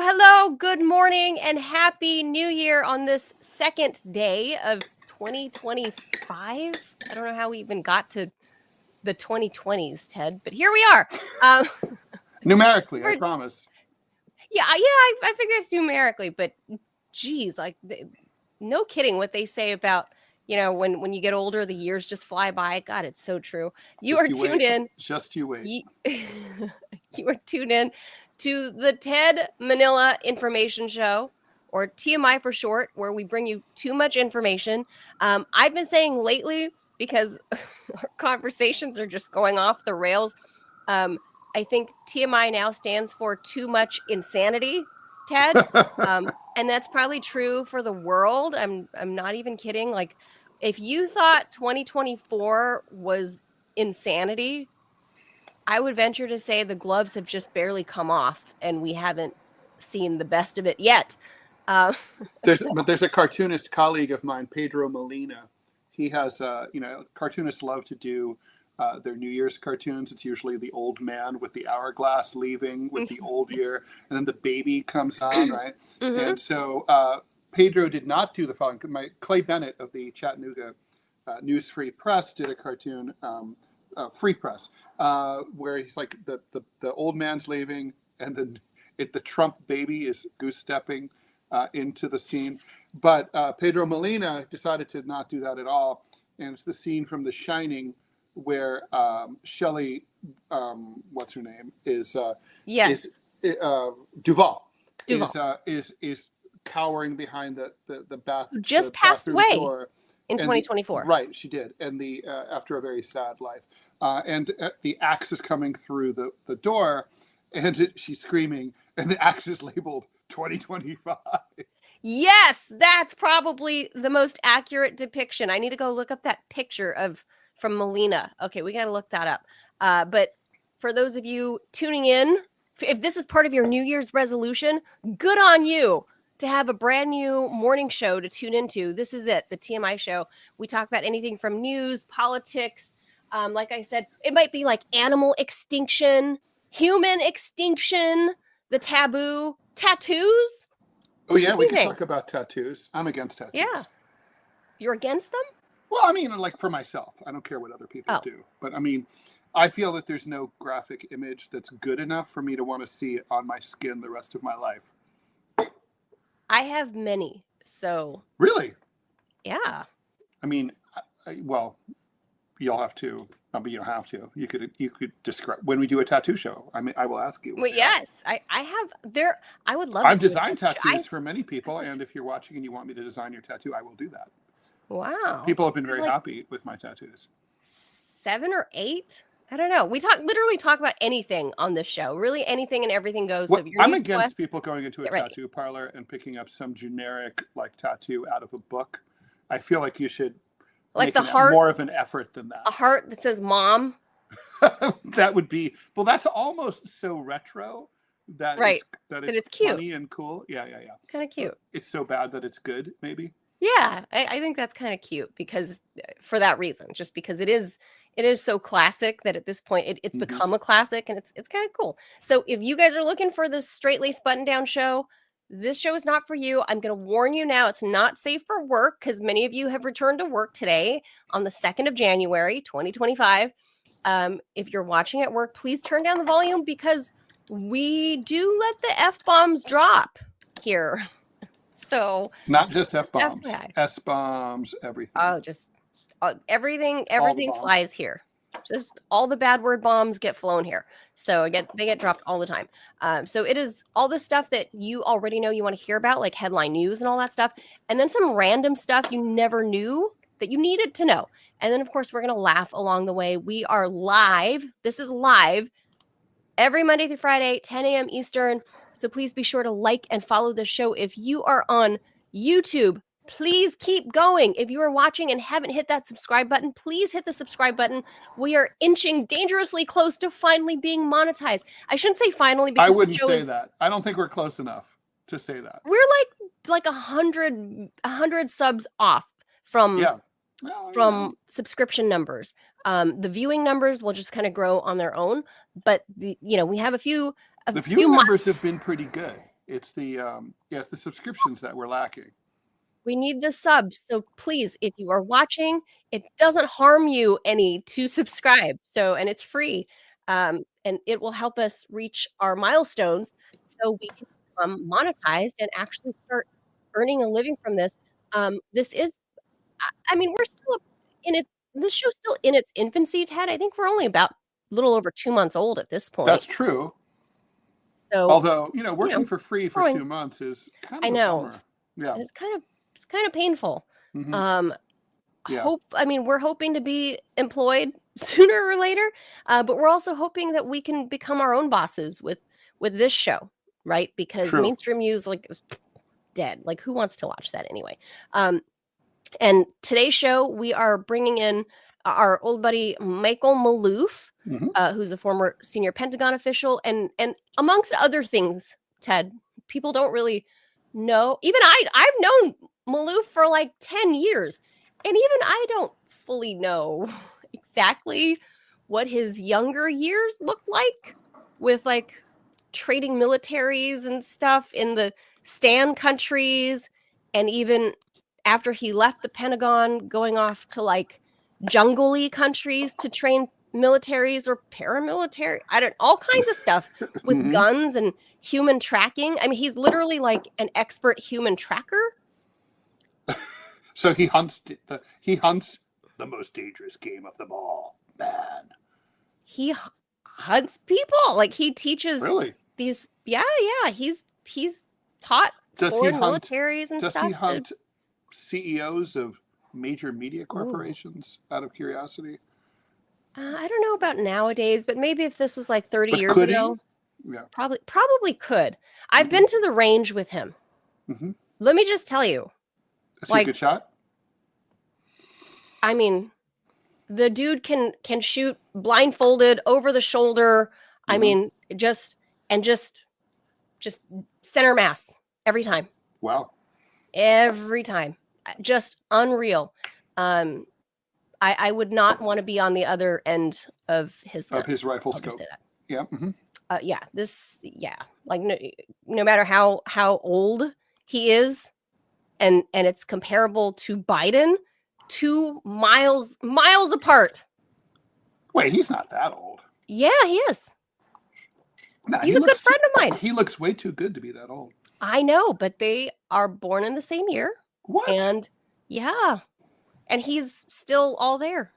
hello, good morning, and happy new year on this second day of 2025. I don't know how we even got to the 2020s, Ted, but here we are. Numerically, I promise. I figure it's numerically, but geez, no kidding what they say about, when you get older, the years just fly by. God, it's so true. You are tuned in. Just you wait. You are tuned in to the Ted Manila Information Show, or TMI for short, where we bring you too much information. I've been saying lately, because our conversations are just going off the rails, I think TMI now stands for too much insanity, Ted. And that's probably true for the world. I'm not even kidding. Like, if you thought 2024 was insanity, I would venture to say the gloves have just barely come off and we haven't seen the best of it yet. There's a cartoonist colleague of mine, Pedro Molina. He has, cartoonists love to do their New Year's cartoons. It's usually the old man with the hourglass leaving with the old year, and then the baby comes on, right? Mm-hmm. And so Pedro did not do the following. Clay Bennett of the Chattanooga News Free Press did a cartoon, Free Press, where he's like the old man's leaving, and then the Trump baby is goose stepping into the scene. But Pedro Molina decided to not do that at all, and it's the scene from The Shining where Shelley, what's her name, is Duvall is cowering behind the bath. Just passed away in 2024. Right, she did, and after a very sad life. And the axe is coming through the door, and she's screaming, and the axe is labeled 2025. Yes, that's probably the most accurate depiction. I need to go look up that picture from Molina. Okay, we got to look that up. But for those of you tuning in, if this is part of your New Year's resolution, good on you to have a brand new morning show to tune into. This is it, the TMI Show. We talk about anything from news, politics. Like I said, it might be like animal extinction, human extinction, the taboo, tattoos. Oh, yeah, we can talk about tattoos. I'm against tattoos. Yeah. You're against them? Well, I mean, like for myself. I don't care what other people do. But I mean, I feel that there's no graphic image that's good enough for me to want to see it on my skin the rest of my life. I have many, so. Really? Yeah. I mean, well, you'll have to. But you don't have to. You could describe when we do a tattoo show. I mean, I will ask you. Well, yes, I have there. I would love. I've designed tattoos for many people, and if you're watching and you want me to design your tattoo, I will do that. Wow. People have been very happy with my tattoos. 7 or 8. I don't know. We literally talk about anything on this show. Really, anything and everything goes. Well, so I'm against people going into a tattoo parlor and picking up some generic tattoo out of a book. I feel like you should. Like the heart, more of an effort than that. A heart that says "mom." That would be that's almost so retro that it's cute, funny and cool. Yeah. Kind of cute. It's so bad that it's good, maybe. Yeah, I think that's kind of cute because for that reason, just because it is so classic that at this point it's become a classic, and it's kind of cool. So if you guys are looking for the straight-laced button-down show, this show is not for you. I'm going to warn you now. It's not safe for work because many of you have returned to work today on the 2nd of January, 2025. If you're watching at work, please turn down the volume because we do let the F-bombs drop here. So not just F-bombs, S-bombs, everything. Oh, just everything flies here. Just all the bad word bombs get flown here. So they get dropped all the time. So it is all the stuff that you already know you want to hear about, like headline news and all that stuff. And then some random stuff you never knew that you needed to know. And then, of course, we're going to laugh along the way. We are live. This is live every Monday through Friday, 10 a.m. Eastern. So please be sure to like and follow the show. If you are on YouTube, please keep going. If you are watching and haven't hit that subscribe button, please hit the subscribe button. We are inching dangerously close to finally being monetized. I shouldn't say finally because I wouldn't say that. I don't think we're close enough to say that. We're like 100 subs off from subscription numbers. The viewing numbers will just kind of grow on their own, but we have a few. The viewing numbers have been pretty good. It's the it's the subscriptions that we're lacking. We need the subs. So please, if you are watching, it doesn't harm you any to subscribe. So, and it's free. And it will help us reach our milestones so we can become monetized and actually start earning a living from this. This is, I mean, we're still in it. This show's still in its infancy, Ted. I think we're only about a little over 2 months old at this point. That's true. So, although, working for free for growing. 2 months is kind of I a know. bummer. Yeah. It's kind of painful. Mhm. Yeah. We're hoping to be employed sooner or later, but we're also hoping that we can become our own bosses with this show, right? Because True. mainstream news is dead. Like, who wants to watch that anyway? And today's show, we are bringing in our old buddy Michael Maloof, who's a former senior Pentagon official, and amongst other things, Ted, people don't really know. Even I've known Maloof for like 10 years, and even I don't fully know exactly what his younger years looked like with like trading militaries and stuff in the Stan countries, and even after he left the Pentagon, going off to like jungle-y countries to train militaries or paramilitary, all kinds of stuff with guns and human tracking. I mean, he's literally like an expert human tracker. So he hunts the most dangerous game of them all, man. He hunts people. Like, he teaches these. Yeah. He's taught foreign militaries and stuff. Does he hunt CEOs of major media corporations out of curiosity? I don't know about nowadays, but maybe if this was like 30 years ago, probably could. I've been to the range with him. Let me just tell you. Is he a good shot? I mean, the dude can shoot blindfolded over the shoulder. I mean, just center mass every time. Wow. Every time. Just unreal. I would not want to be on the other end of his rifle scope. Yeah. Like, no matter how old he is, and it's comparable to Biden, 2 miles apart. Wait, he's not that old. Yeah, he is. Nah, he's a good friend of mine. He looks way too good to be that old. I know, but they are born in the same year. What? And yeah. And he's still all there,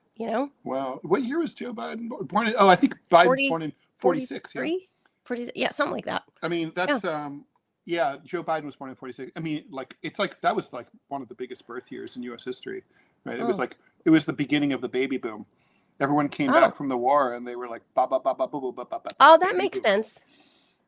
Wow. What year was Joe Biden born in? Oh, I think Biden's born in 46. 43? 40, yeah, something like that. I mean, that's Joe Biden was born in 46. I mean, like, it's like that was like one of the biggest birth years in US history, right? It was the beginning of the baby boom. Everyone came back from the war and they were like ba ba ba ba ba ba ba ba. Oh, that makes sense.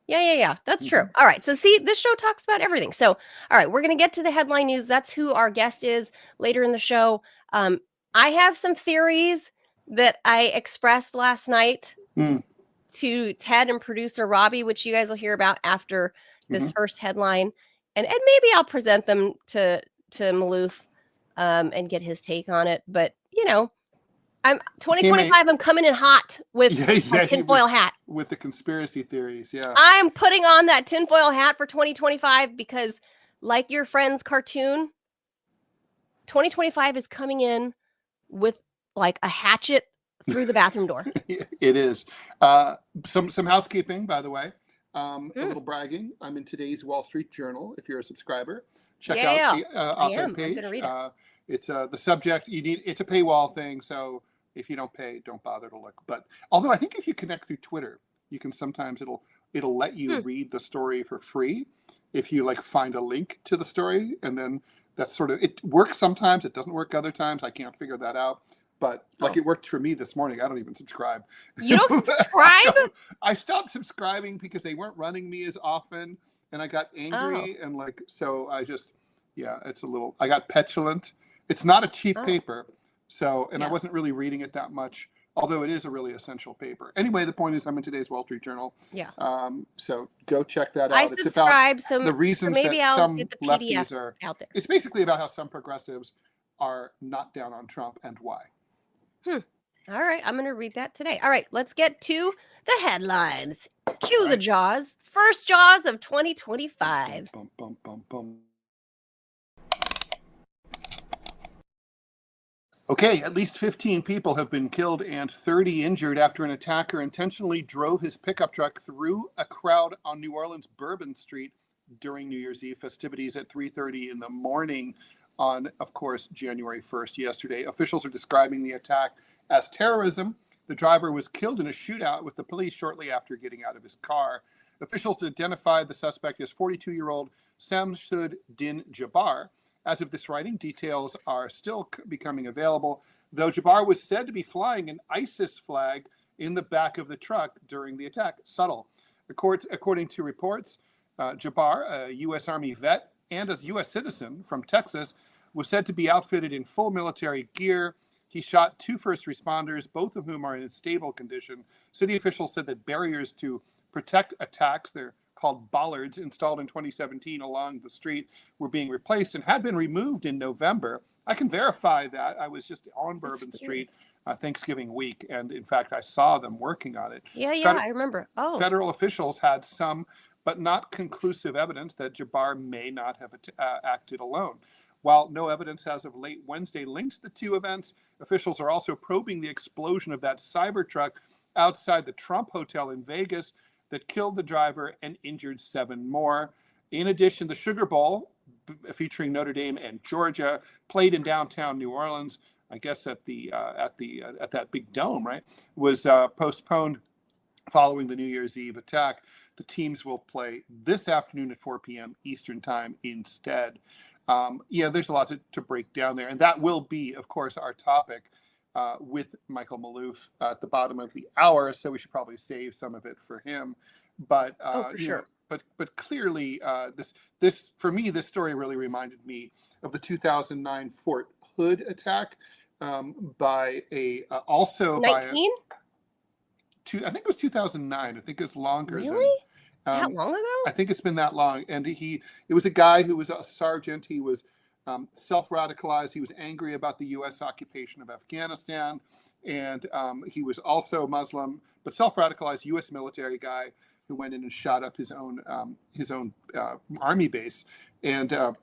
Yeah. That's true. All right. So see, this show talks about everything. So, all right, we're going to get to the headline news. That's who our guest is later in the show. I have some theories that I expressed last night to Ted and producer Robbie, which you guys will hear about after this first headline. And maybe I'll present them to Maloof and get his take on it. But, I'm 2025. I'm coming in hot with my tinfoil hat. With the conspiracy theories, yeah. I'm putting on that tinfoil hat for 2025 because, like your friend's cartoon, 2025 is coming in with like a hatchet through the bathroom door. It is. Some housekeeping, by the way. A little bragging. I'm in today's Wall Street Journal. If you're a subscriber, check out the op-ed page. I'm gonna read it. It's the subject. It's a paywall thing, so if you don't pay, don't bother to look. But although I think if you connect through Twitter, you can sometimes it'll let you read the story for free if you like find a link to the story, and then that's sort of, it works sometimes. It doesn't work other times. I can't figure that out. But it worked for me this morning. I don't even subscribe. You don't subscribe? I stopped subscribing because they weren't running me as often, and I got angry and so I just it's a little. I got petulant. It's not a cheap paper, so I wasn't really reading it that much. Although it is a really essential paper. Anyway, the point is I'm in today's Wall Street Journal. Yeah. So go check that out. I subscribe. It's about the reasons maybe that I'll some get the lefties PDF are out there. It's basically about how some progressives are not down on Trump and why. All right. I'm going to read that today. All right. Let's get to the headlines. Cue the Jaws. First Jaws of 2025. Bum, bum, bum, bum. Okay, at least 15 people have been killed and 30 injured after an attacker intentionally drove his pickup truck through a crowd on New Orleans' Bourbon Street during New Year's Eve festivities at 3:30 in the morning on, of course, January 1st, yesterday. Officials are describing the attack as terrorism. The driver was killed in a shootout with the police shortly after getting out of his car. Officials identified the suspect as 42-year-old Samsud Din Jabbar. As of this writing, details are still becoming available, though Jabbar was said to be flying an ISIS flag in the back of the truck during the attack. Subtle. According to reports, Jabbar, a U.S. Army vet and a U.S. citizen from Texas, was said to be outfitted in full military gear. He shot 2 first responders, both of whom are in stable condition. City officials said that barriers to protect attacks, they're called bollards, installed in 2017 along the street, were being replaced and had been removed in November. I can verify that. I was just on Bourbon Street Thanksgiving week, and in fact, I saw them working on it. Yeah, I remember. Oh. Federal officials had some, but not conclusive evidence that Jabbar may not have acted alone. While no evidence as of late Wednesday links the two events, officials are also probing the explosion of that Cybertruck outside the Trump Hotel in Vegas that killed the driver and injured 7 more. In addition, the Sugar Bowl, featuring Notre Dame and Georgia, played in downtown New Orleans. I guess at that big dome, right? Was postponed following the New Year's Eve attack. The teams will play this afternoon at 4 p.m. Eastern Time instead. There's a lot to break down there, and that will be, of course, our topic with Michael Maloof at the bottom of the hour, so we should probably save some of it for him. But sure. But clearly, this for me, this story really reminded me of the 2009 Fort Hood attack by a also 19. I think it was 2009. I think it's longer. Really? That long ago? I think it's been that long. And it was a guy who was a sergeant. He was self-radicalized. He was angry about the U.S. occupation of Afghanistan, and he was also Muslim, but self-radicalized U.S. military guy who went in and shot up his own army base. And Wow.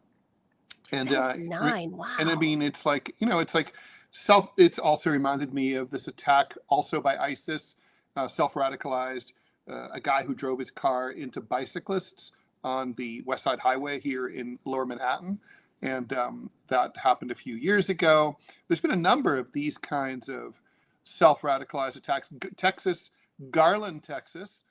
and I mean, it's like it's also reminded me of this attack also by ISIS, self-radicalized, a guy who drove his car into bicyclists on the West Side Highway here in Lower Manhattan. And that happened a few years ago. There's been a number of these kinds of self-radicalized attacks. Garland, Texas,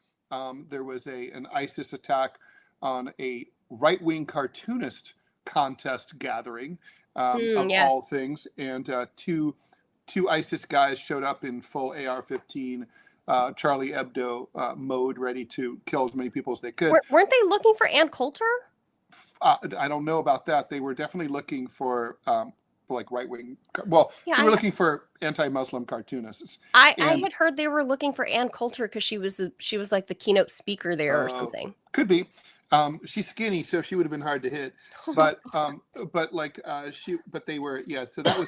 there was an ISIS attack on a right-wing cartoonist contest gathering yes. all things. And two ISIS guys showed up in full AR-15 Charlie Hebdo mode, ready to kill as many people as they could. Weren't they looking for Ann Coulter? I don't know about that. They were definitely looking for like right-wing. Well, they were looking for anti-Muslim cartoonists. I had heard they were looking for Ann Coulter because she was like the keynote speaker there or something. Could be. She's skinny, so she would have been hard to hit. But but they were, yeah. So that was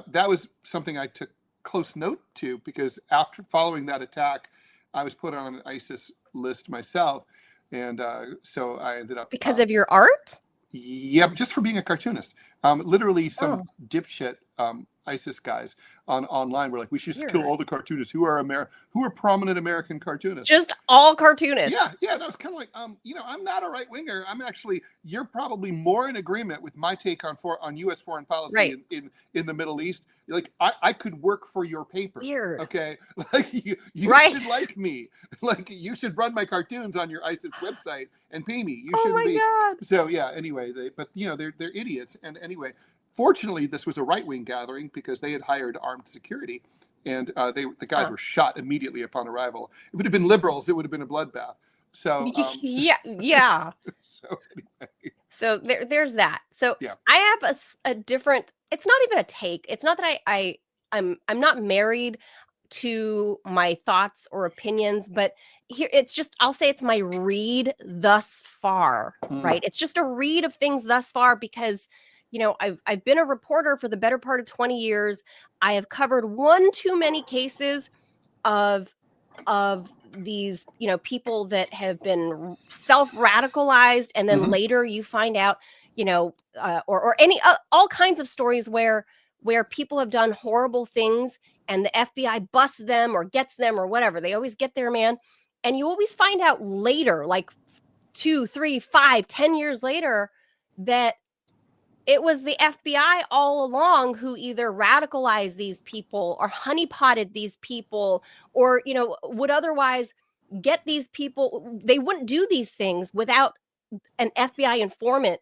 that was something I took close note to, because after following that attack, I was put on an ISIS list myself. And so I ended up because of your art. Yeah, just for being a cartoonist. Literally, some dipshit ISIS guys online were like, "We should just kill all the cartoonists who are prominent American cartoonists." Just all cartoonists. Yeah. And I was kind of like, I'm not a right winger. You're probably more in agreement with my take on U.S. foreign policy in the Middle East. Like, I could work for your paper. Weird. Okay, like you should like me. Like, you should run my cartoons on your ISIS website and pay me. You shouldn't be. God. So yeah. Anyway, they're idiots. And anyway, fortunately, this was a right-wing gathering because they had hired armed security, and the guys were shot immediately upon arrival. If it had been liberals, it would have been a bloodbath. So yeah. So anyway. So there's that. So yeah. I have a different. It's not even a take. It's not that I'm not married to my thoughts or opinions, but here it's just, I'll say it's my read thus far, right? It's just a read of things thus far because, I've been a reporter for the better part of 20 years. I have covered one too many cases of of these, people that have been self-radicalized, and then later you find out, or any all kinds of stories where people have done horrible things and the FBI busts them or gets them or whatever. They always get their man. And you always find out later, like 2, 3, 5, 10 years later, that it was the FBI all along who either radicalized these people or honeypotted these people, or, would otherwise get these people. They wouldn't do these things without an FBI informant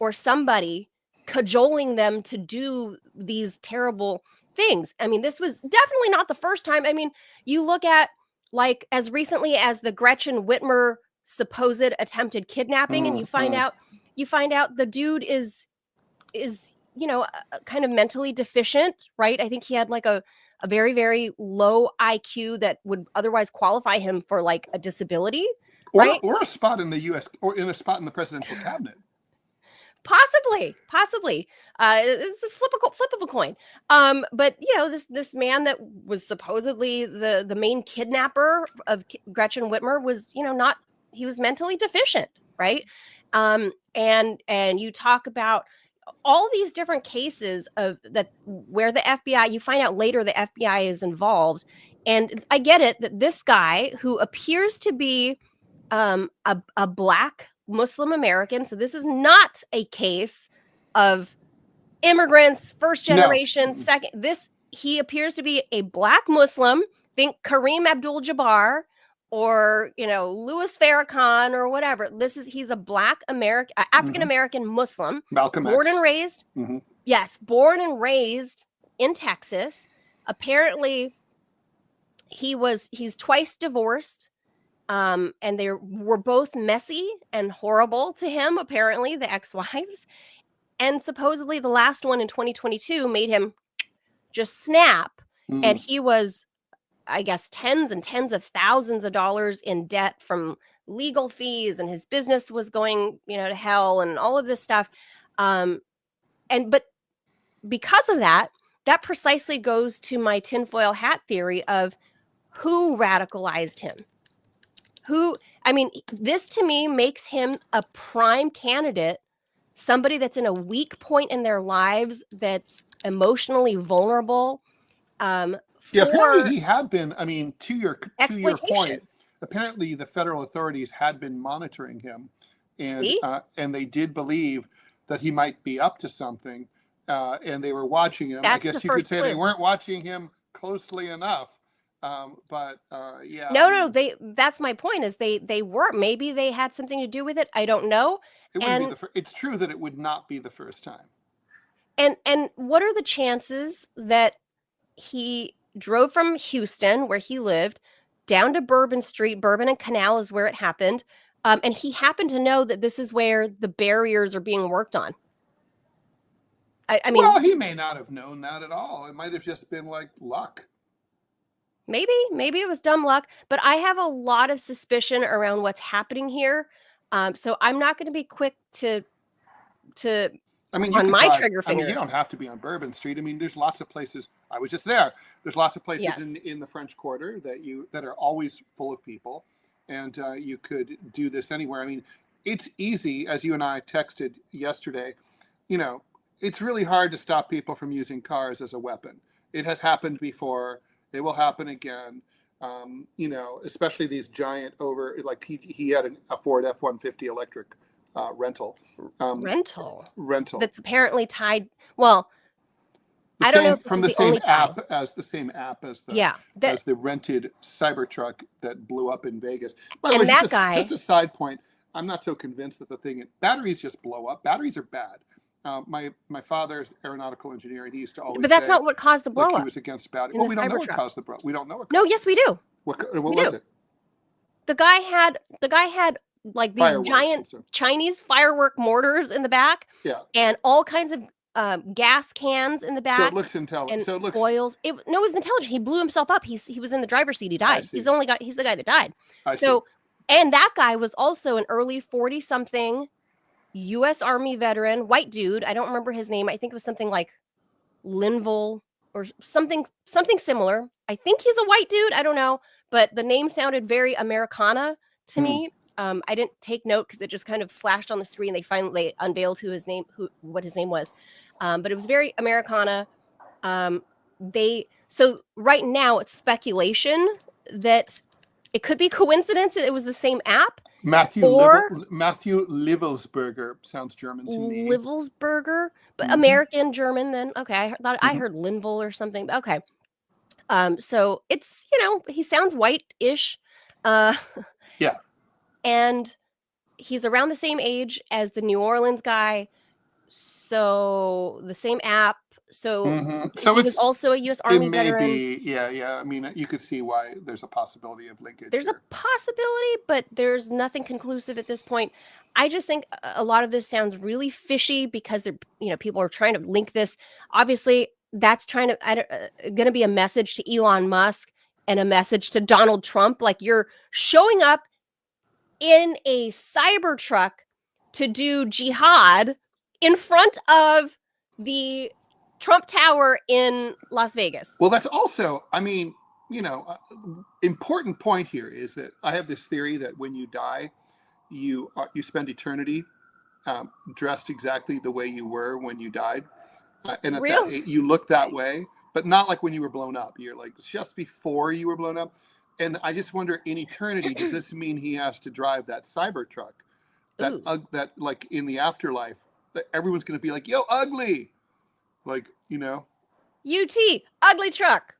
or somebody cajoling them to do these terrible things. I mean, this was definitely not the first time. I mean, you look at, like, as recently as the Gretchen Whitmer supposed attempted kidnapping, and you find out the dude is kind of mentally deficient, right? I think he had like a very, very low IQ that would otherwise qualify him for like a disability, right? Or a spot in the U.S. or in a spot in the presidential cabinet. Possibly. It's a flip of a coin. But this man that was supposedly the main kidnapper of Gretchen Whitmer was, he was mentally deficient, right? And you talk about all these different cases of that where the FBI, you find out later the FBI is involved. And I get it that this guy, who appears to be a Black Muslim American, so this is not a case of immigrants, first generation, second. He appears to be a Black Muslim. Think Kareem Abdul-Jabbar or Louis Farrakhan or whatever. He's a Black American, African American Muslim, Malcolm born X. and raised. Yes, born and raised in Texas. Apparently, he's twice divorced. And they were both messy and horrible to him, apparently, the ex-wives. And supposedly the last one in 2022 made him just snap. And he was, I guess, tens and tens of thousands of dollars in debt from legal fees, and his business was going, to hell and all of this stuff. But because of that precisely goes to my tinfoil hat theory of who radicalized him. This to me makes him a prime candidate, somebody that's in a weak point in their lives, that's emotionally vulnerable. Apparently he had been, to your point, apparently the federal authorities had been monitoring him, and they did believe that he might be up to something, and they were watching him. I guess you could say they weren't watching him closely enough. No, that's my point, is they were, maybe they had something to do with it. I don't know. It's true that it would not be the first time. And what are the chances that he drove from Houston, where he lived, down to Bourbon Street? Bourbon and Canal is where it happened. And he happened to know that this is where the barriers are being worked on. Well, he may not have known that at all. It might have just been like luck. Maybe it was dumb luck, but I have a lot of suspicion around what's happening here. So I'm not going to be quick to on my trigger finger. You don't have to be on Bourbon Street. There's lots of places. I was just there. There's lots of places in the French Quarter that are always full of people, and you could do this anywhere. It's easy, as you and I texted yesterday. It's really hard to stop people from using cars as a weapon. It has happened before. It will happen again. Especially these giant like he had a Ford F-150 electric rental. Rental. That's apparently tied. Well, I don't know if from the same app as the rented Cybertruck that blew up in Vegas. By the way, just a side point. I'm not so convinced that batteries just blow up. Batteries are bad. My father's aeronautical engineer, and he used to always. But that's not what caused the blow up. He was against batteries. Well, we don't know what caused the blow. We don't know. No, yes, we do. What was it? The guy had like these giant Chinese firework mortars in the back. Yeah. And all kinds of gas cans in the back. So it looks intelligent. And oils. It was intelligent. He blew himself up. He was in the driver's seat. He died. He's the guy that died. And that guy was also an early 40-something U.S. Army veteran, white dude. I don't remember his name. I think it was something like Linville or something similar. I think he's a white dude. I don't know. but the name sounded very Americana to me. I didn't take note because it just kind of flashed on the screen. They finally unveiled what his name was, but it was very Americana. So right now it's speculation that it could be coincidence that it was the same app. Matthew Livelsberger sounds German to me. Livelsberger, but American German. Then okay, I heard Linville or something. Okay, so it's he sounds white-ish. Yeah. And he's around the same age as the New Orleans guy. So the same app. So, so he was also a U.S. Army veteran. Yeah. I mean, you could see why there's a possibility of linkage. There's a possibility, but there's nothing conclusive at this point. I just think a lot of this sounds really fishy because people are trying to link this. Obviously, that's going to be a message to Elon Musk and a message to Donald Trump. Like, you're showing up in a cyber truck to do jihad in front of the Trump Tower in Las Vegas. Well, that's also, I mean, important point here is that I have this theory that when you die, you spend eternity dressed exactly the way you were when you died. And you look that way, but not like when you were blown up. You're like just before you were blown up. And I just wonder, in eternity, does this mean he has to drive that cyber truck? That like in the afterlife, that everyone's going to be like, yo, ugly. Like, UT, ugly truck.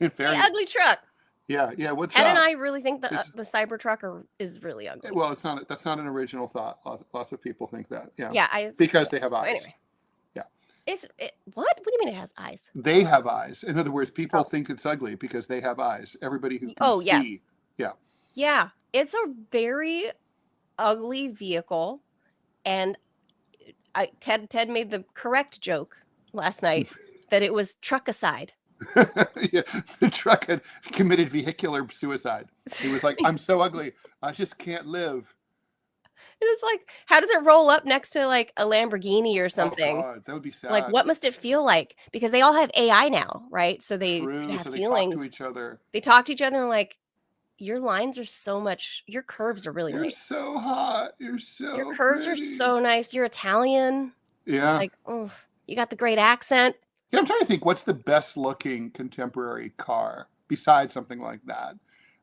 Ugly truck. Yeah. What's Ted and I really think the cyber truck is really ugly. Well, that's not an original thought. Lots of people think that. Yeah. Yeah. Because they have eyes. Anyway. What? What do you mean it has eyes? They have eyes. In other words, people think it's ugly because they have eyes. Everybody who can see. Yeah. Yeah. It's a very ugly vehicle. And Ted made the correct joke last night that it was truckicide. Yeah, the truck had committed vehicular suicide. He was like, I'm so ugly. I just can't live. It was like, how does it roll up next to like a Lamborghini or something? Oh God, that would be sad. Like, what must it feel like? Because they all have AI now, right? So they have feelings. They talk to each other. They talk to each other and like, your lines are so much. Your curves are really nice. You're so hot. Your curves pretty. are so nice. You're Italian. Yeah. Like, oh, you got the great accent. Yeah, I'm trying to think. What's the best looking contemporary car besides something like that?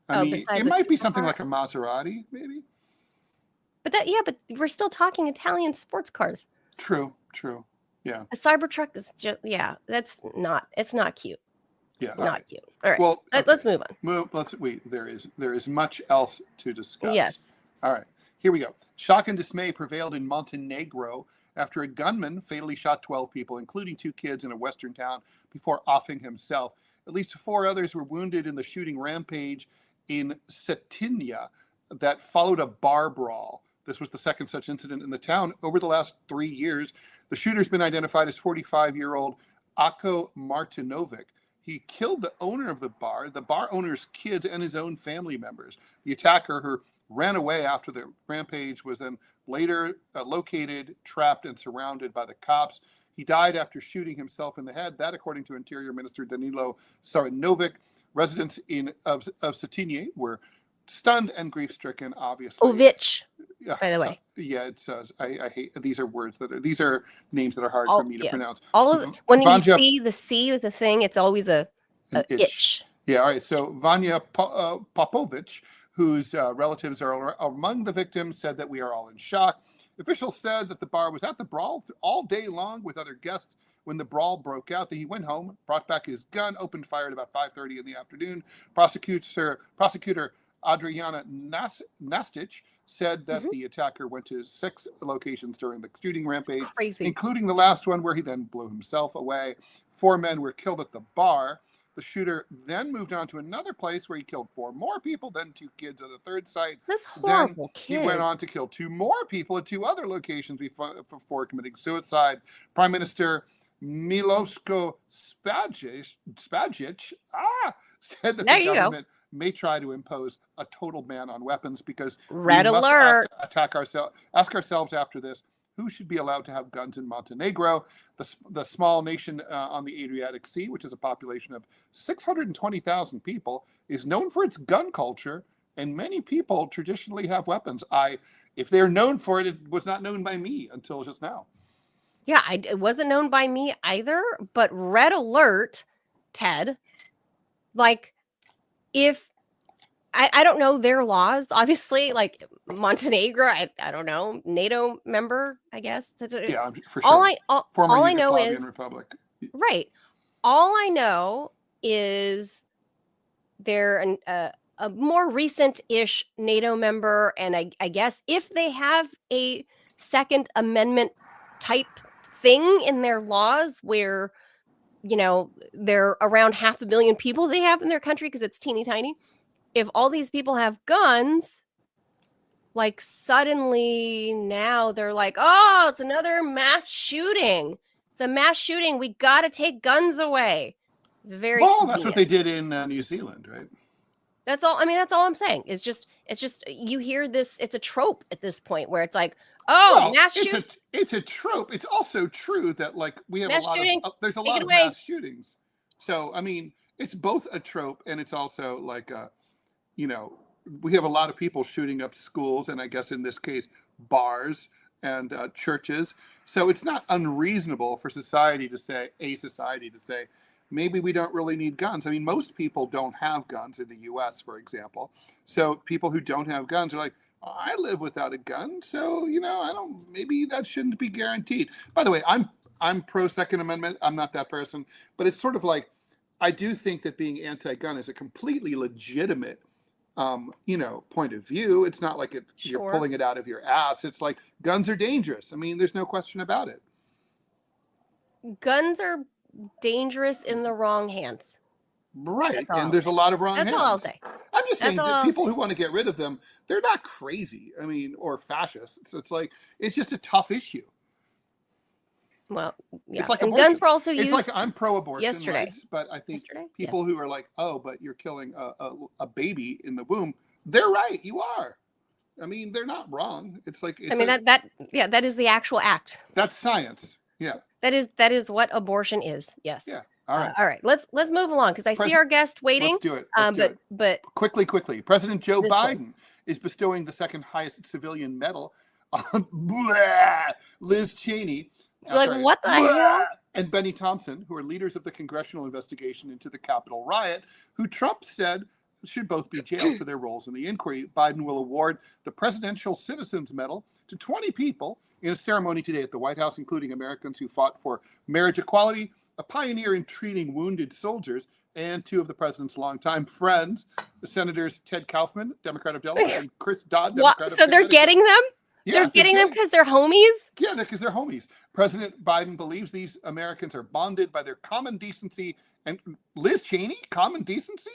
I mean, it might be something like a Maserati, maybe. But we're still talking Italian sports cars. True. Yeah. A Cybertruck is just, it's not cute. Yeah. Not cute. All right. Well, let's move on. There is much else to discuss. Yes. All right. Here we go. Shock and dismay prevailed in Montenegro after a gunman fatally shot 12 people, including 2 kids in a western town, before offing himself. At least 4 others were wounded in the shooting rampage in Cetinja that followed a bar brawl. This was the second such incident in the town over the last 3 years. The shooter's been identified as 45-year-old Ako Martinovic. He killed the owner of the bar owner's kids, and his own family members. The attacker, who ran away after the rampage, was then later located, trapped, and surrounded by the cops. He died after shooting himself in the head. That, according to Interior Minister Danilo Saranovic. Residents of Cetinje were stunned and grief-stricken, obviously. Ovich, by the way. Yeah, it says. I hate these are words these are names that are hard for me to pronounce. When you see the C with the thing, it's always an itch. Yeah, all right. So Vanya Popovic, whose relatives are among the victims, said that we are all in shock. Officials said that the bar was at the brawl all day long with other guests. When the brawl broke out, he went home, brought back his gun, opened fire at about 5:30 in the afternoon. Prosecutor Adriana Nastic said that the attacker went to 6 locations during the shooting rampage, including the last one where he then blew himself away. 4 men were killed at the bar. The shooter then moved on to another place where he killed 4 more people, then 2 kids at a third site. That's horrible. He went on to kill 2 more people at 2 other locations before committing suicide. Prime Minister Miloško Spajic said that the government may try to impose a total ban on weapons because Red alert. Ask ourselves after this, who should be allowed to have guns in Montenegro, the small nation on the Adriatic Sea, which is a population of 620,000 people, is known for its gun culture, and many people traditionally have weapons. If they're known for it, it was not known by me until just now. Yeah, it wasn't known by me either, but red alert, Ted, like if I don't know their laws, obviously, like Montenegro, I don't know, NATO member, I guess. Yeah, for sure. All I know is Republic. Right. All I know is they're a more recent-ish NATO member, and I guess if they have a Second Amendment type thing in their laws where, they're around 500 million people they have in their country because it's teeny tiny. If all these people have guns, like suddenly now they're like, oh, it's another mass shooting. It's a mass shooting. We got to take guns away. Well, that's what they did in New Zealand, right? That's all. I mean, that's all I'm saying. It's just you hear this. It's a trope at this point where it's like, mass shooting. It's a trope. It's also true that like we have mass shooting. There's a lot of mass shootings. So I mean, it's both a trope and it's also like we have a lot of people shooting up schools and I guess in this case bars and churches. So it's not unreasonable for society to say maybe we don't really need guns. I mean, most people don't have guns in the U.S., for example. So people who don't have guns are like, I live without a gun, so maybe that shouldn't be guaranteed. By the way, I'm pro Second Amendment. I'm not that person, but it's sort of like I do think that being anti-gun is a completely legitimate point of view. It's not like you're pulling it out of your ass. It's like guns are dangerous. I mean, there's no question about it. Guns are dangerous in the wrong hands. Right. And there's a lot of wrong hands. That's all I'll say. I'm just saying that people who want to get rid of them, they're not crazy. I mean, or fascists. It's like, it's just a tough issue. Well, yeah. It's like and guns were also used. It's like I'm pro-abortion yesterday. rights, but I think people who are like, oh, but you're killing a baby in the womb, they're right. You are. I mean, they're not wrong. It's like that is the actual act. That's science. Yeah. That is what abortion is. Yes. Yeah. All right. All right. Let's move along because I see our guest waiting. Let's do it. But quickly. President Joe Biden is bestowing the second highest civilian medal on Liz Cheney. What the hell? And Benny Thompson, who are leaders of the congressional investigation into the Capitol riot, who Trump said should both be jailed for their roles in the inquiry. Biden will award the Presidential Citizens Medal to 20 people in a ceremony today at the White House, including Americans who fought for marriage equality, a pioneer in treating wounded soldiers, and two of the president's longtime friends, the Senators Ted Kaufman, Democrat of Delaware, and Chris Dodd, Democrat of So they're getting them? Yeah, they're getting them because they're homies? Yeah, because they're homies. President Biden believes these Americans are bonded by their common decency. And Liz Cheney, common decency?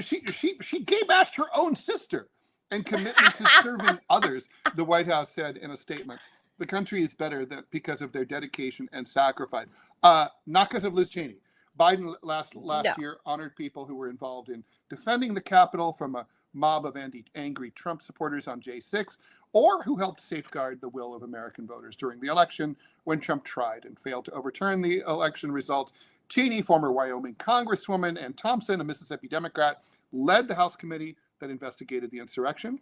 She gay-bashed her own sister and commitment to serving others, the White House said in a statement. The country is better because of their dedication and sacrifice. Not because of Liz Cheney. Biden last year honored people who were involved in defending the Capitol from a mob of angry Trump supporters on J6, or who helped safeguard the will of American voters during the election when Trump tried and failed to overturn the election results. Cheney, former Wyoming Congresswoman, and Thompson, a Mississippi Democrat, led the House committee that investigated the insurrection.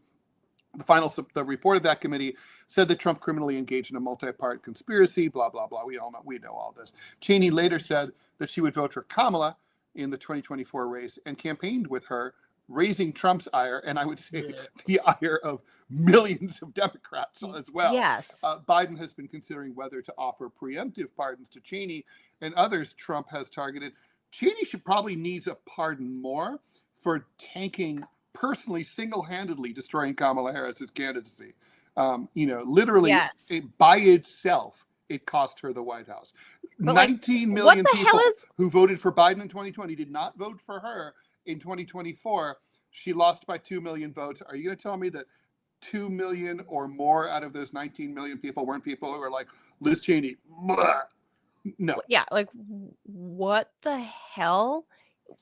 The report of that committee said that Trump criminally engaged in a multi-part conspiracy, blah, blah, blah. We know all this. Cheney later said that she would vote for Kamala in the 2024 race and campaigned with her, raising Trump's ire, and I would say the ire of millions of Democrats as well. Yes. Biden has been considering whether to offer preemptive pardons to Cheney and others Trump has targeted. Cheney should probably needs a pardon more for tanking, personally, single-handedly destroying Kamala Harris's candidacy. Literally, by itself, it cost her the White House. But 19 million people who voted for Biden in 2020 did not vote for her in 2024. She lost by 2 million votes. Are you going to tell me that 2 million or more out of those 19 million people weren't people who were like, Liz Cheney? Blah. No. Yeah, like, what the hell?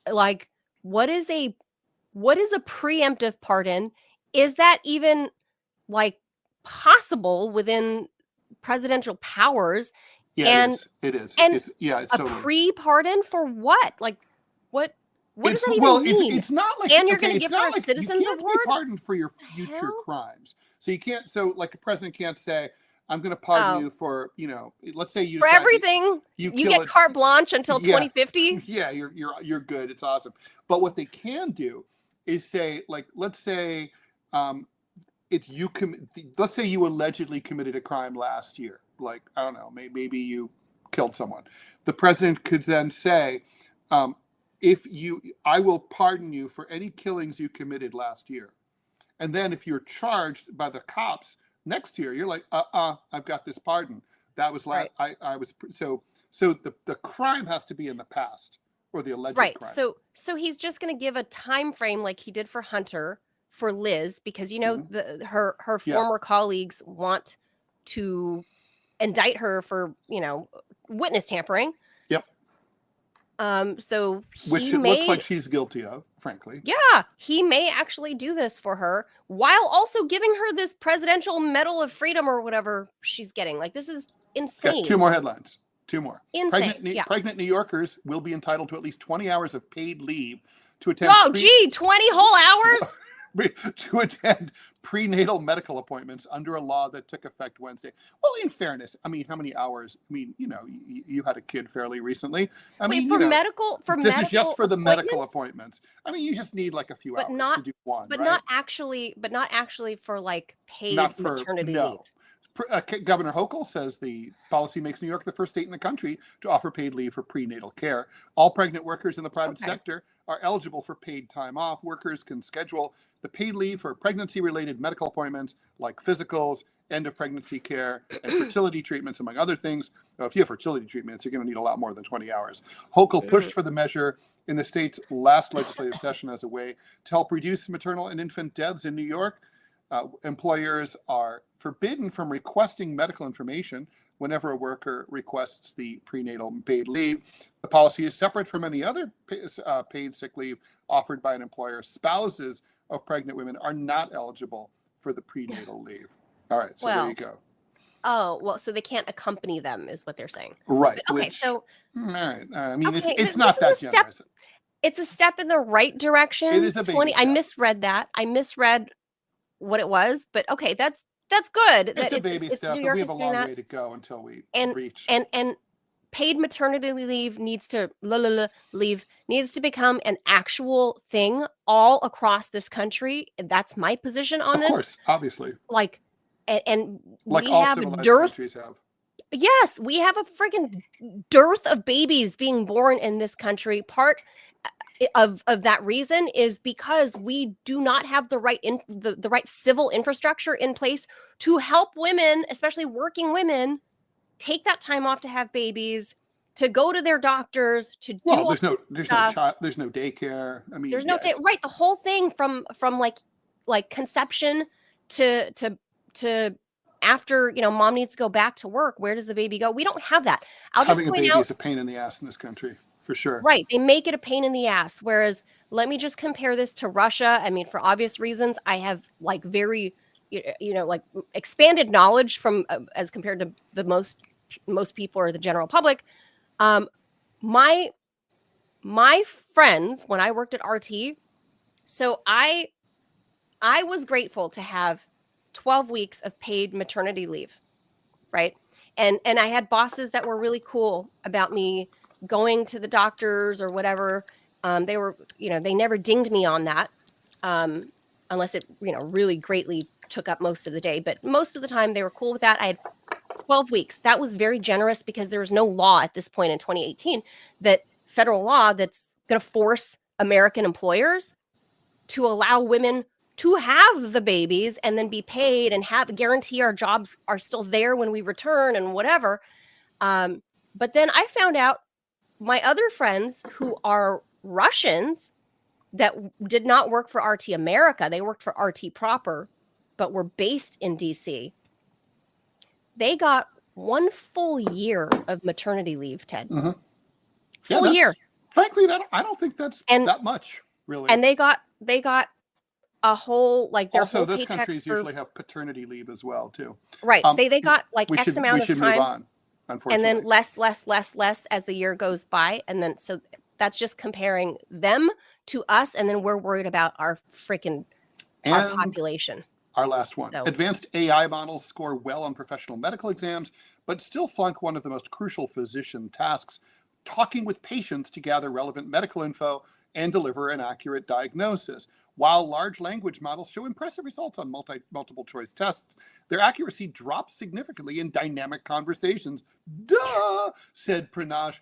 Like, what is a preemptive pardon? Is that even like possible within presidential powers. Yeah, and it is. and It's a totally. Pre-pardon for what? Like, what does that even mean? It's not like, and you're going to give her a citizen's award? You can't be pardoned for your future crimes. So you can't. So like a president can't say, "I'm going to pardon you for let's say you for everything you get carte blanche until 2050." Yeah, you're good. It's awesome. But what they can do is say, like, let's say let's say you allegedly committed a crime last year. Like, I don't know, maybe you killed someone. The president could then say, I will pardon you for any killings you committed last year. And then if you're charged by the cops next year, you're like, I've got this pardon. That was right. I was so the crime has to be in the past, or the alleged crime. So he's just going to give a time frame like he did for Hunter, for Liz, because her former colleagues want to indict her for witness tampering. Yep. So which it looks like she's guilty of, frankly. Yeah, he may actually do this for her while also giving her this Presidential Medal of Freedom or whatever she's getting. Like, this is insane. Got 2 more headlines. 2 more. Insane. Pregnant New Yorkers will be entitled to at least 20 hours of paid leave to attend. 20 whole hours? To attend prenatal medical appointments under a law that took effect Wednesday. Well, in fairness, I mean, how many hours? I mean, you had a kid fairly recently. This is just for the medical appointments. I mean, you just need like a few hours to do one, but right? not actually for like paid maternity leave. Governor Hochul says the policy makes New York the first state in the country to offer paid leave for prenatal care. All pregnant workers in the private sector are eligible for paid time off. Workers can schedule the paid leave for pregnancy-related medical appointments like physicals, end of pregnancy care, and fertility treatments, among other things. Now, if you have fertility treatments, you're going to need a lot more than 20 hours. Hochul pushed for the measure in the state's last legislative session as a way to help reduce maternal and infant deaths in New York. Employers are forbidden from requesting medical information whenever a worker requests the prenatal paid leave. The policy is separate from any other paid sick leave offered by an employer. Spouses of pregnant women are not eligible for the prenatal leave. All right, so there you go. Oh, well, so they can't accompany them is what they're saying. Right. But, okay, all right. I mean, it's not that generous. It's a step in the right direction. It is a baby step. I misread that. I misread what it was, but okay, that's good. It's a baby step, but we have a long way to go until we reach. And paid maternity leave needs to become an actual thing all across this country. That's my position on this. Of course, obviously. Like, and like we all have civilized dearth. Countries have. Yes, we have a freaking dearth of babies being born in this country. Part of that reason is because we do not have the right the right civil infrastructure in place to help women, especially working women, take that time off to have babies, to go to their doctors, to do. Well, there's no daycare. I mean, there's no day. Right, the whole thing from like conception to after mom needs to go back to work. Where does the baby go? We don't have that. Having a baby is a pain in the ass in this country. For sure. Right. They make it a pain in the ass. Whereas, let me just compare this to Russia. I mean, for obvious reasons, I have like very, like expanded knowledge from as compared to the most people or the general public. My friends, when I worked at RT, so I was grateful to have 12 weeks of paid maternity leave. Right. And I had bosses that were really cool about me going to the doctors or whatever. They were, they never dinged me on that, unless it, really greatly took up most of the day. But most of the time they were cool with that. I had 12 weeks. That was very generous because there was no law at this point in 2018, that federal law that's going to force American employers to allow women to have the babies and then be paid and guarantee our jobs are still there when we return and whatever. But then I found out my other friends who are Russians that did not work for RT America, they worked for RT proper, but were based in DC. They got 1 full year of maternity leave, Ted. Mm-hmm. Full year. Frankly, I don't think that's that much, really. And they got a whole, like, their Also, whole those paychecks countries for, usually have paternity leave as well too. right. They got like We X should amount of move time, on, and unfortunately. then less as the year goes by, and then so that's just comparing them to us, and then we're worried about our freaking our population. Our last one. So, Advanced AI models score well on professional medical exams, but still flunk one of the most crucial physician tasks, talking with patients to gather relevant medical info and deliver an accurate diagnosis. While large language models show impressive results on multiple choice tests, their accuracy drops significantly in dynamic conversations. Duh, said Pranaj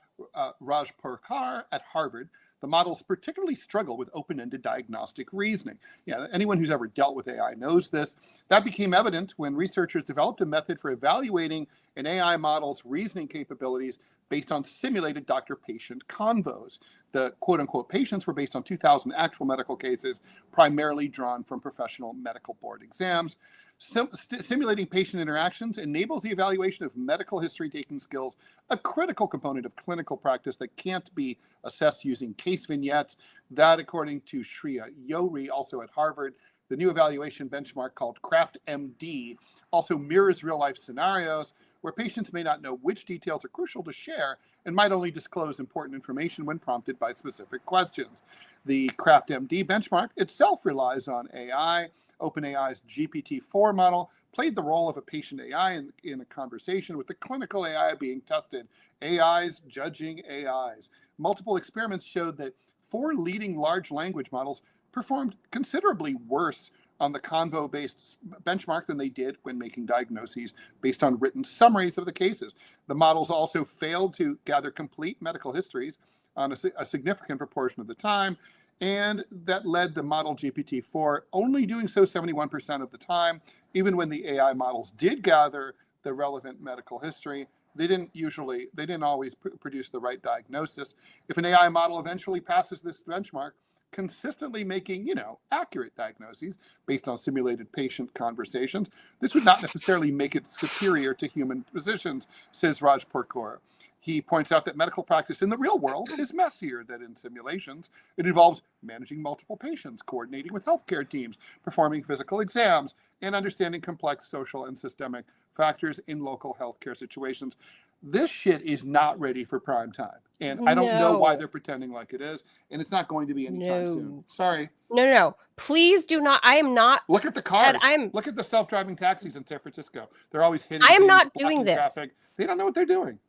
Rajpurkar at Harvard. The models particularly struggle with open-ended diagnostic reasoning. Yeah, anyone who's ever dealt with AI knows this. That became evident when researchers developed a method for evaluating an AI model's reasoning capabilities based on simulated doctor-patient convos. The quote-unquote patients were based on 2,000 actual medical cases, primarily drawn from professional medical board exams. Simulating patient interactions enables the evaluation of medical history-taking skills, a critical component of clinical practice that can't be assessed using case vignettes. That, according to Shreya Yori, also at Harvard, the new evaluation benchmark called CraftMD also mirrors real-life scenarios where patients may not know which details are crucial to share and might only disclose important information when prompted by specific questions. The CraftMD benchmark itself relies on AI. OpenAI's GPT-4 model played the role of a patient AI in a conversation with the clinical AI being tested. AIs judging AIs. Multiple experiments showed that 4 leading large language models performed considerably worse on the convo-based benchmark than they did when making diagnoses based on written summaries of the cases. The models also failed to gather complete medical histories on a significant proportion of the time, and that led the model GPT-4 only doing so 71% of the time. Even when the AI models did gather the relevant medical history, they didn't always produce the right diagnosis. If an AI model eventually passes this benchmark, consistently making, accurate diagnoses based on simulated patient conversations, this would not necessarily make it superior to human physicians, says Rajpurkar. He points out that medical practice in the real world is messier than in simulations. It involves managing multiple patients, coordinating with healthcare teams, performing physical exams, and understanding complex social and systemic factors in local healthcare situations. This shit is not ready for prime time. And I don't know why they're pretending like it is. And it's not going to be anytime soon. Sorry. No. Please do not. I am not. Look at the cars. Look at the self-driving taxis in San Francisco. They're always hitting I am not doing this. Traffic. They don't know what they're doing.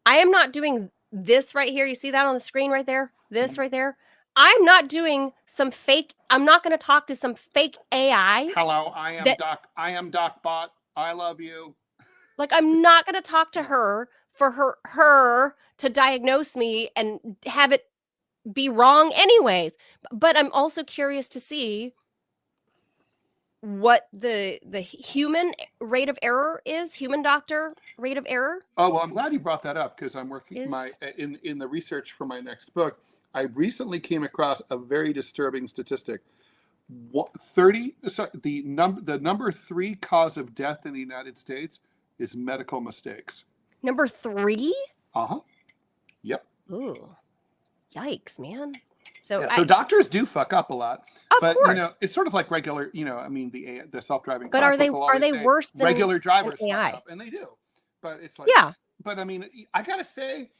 I am not doing this right here. You see that on the screen right there? This right there? I'm not doing some fake. I'm not going to talk to some fake AI. Hello, I am Doc Bot. I love you. Like, I'm not going to talk to her for her to diagnose me and have it be wrong anyways. But I'm also curious to see what the human rate of error is, human doctor rate of error. Oh, well, I'm glad you brought that up because I'm working in the research for my next book. I recently came across a very disturbing statistic. The number 3 cause of death in the United States is medical mistakes. Number 3? Uh-huh. Yep. Ooh. Yikes, man. So, so doctors do fuck up a lot. Of course. It's sort of like regular, the self-driving car. But are they worse than regular drivers AI? Fuck up, and they do. But it's like, yeah. But I mean, I gotta say,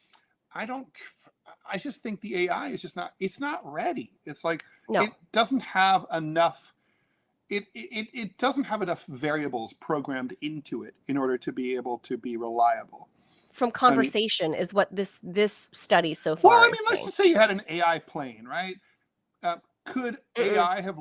I just think the AI is it's not ready. It's like, it doesn't have enough. It doesn't have enough variables programmed into it in order to be able to be reliable. From conversation is what this study so far. Well, let's just say you had an AI plane, right? Could AI have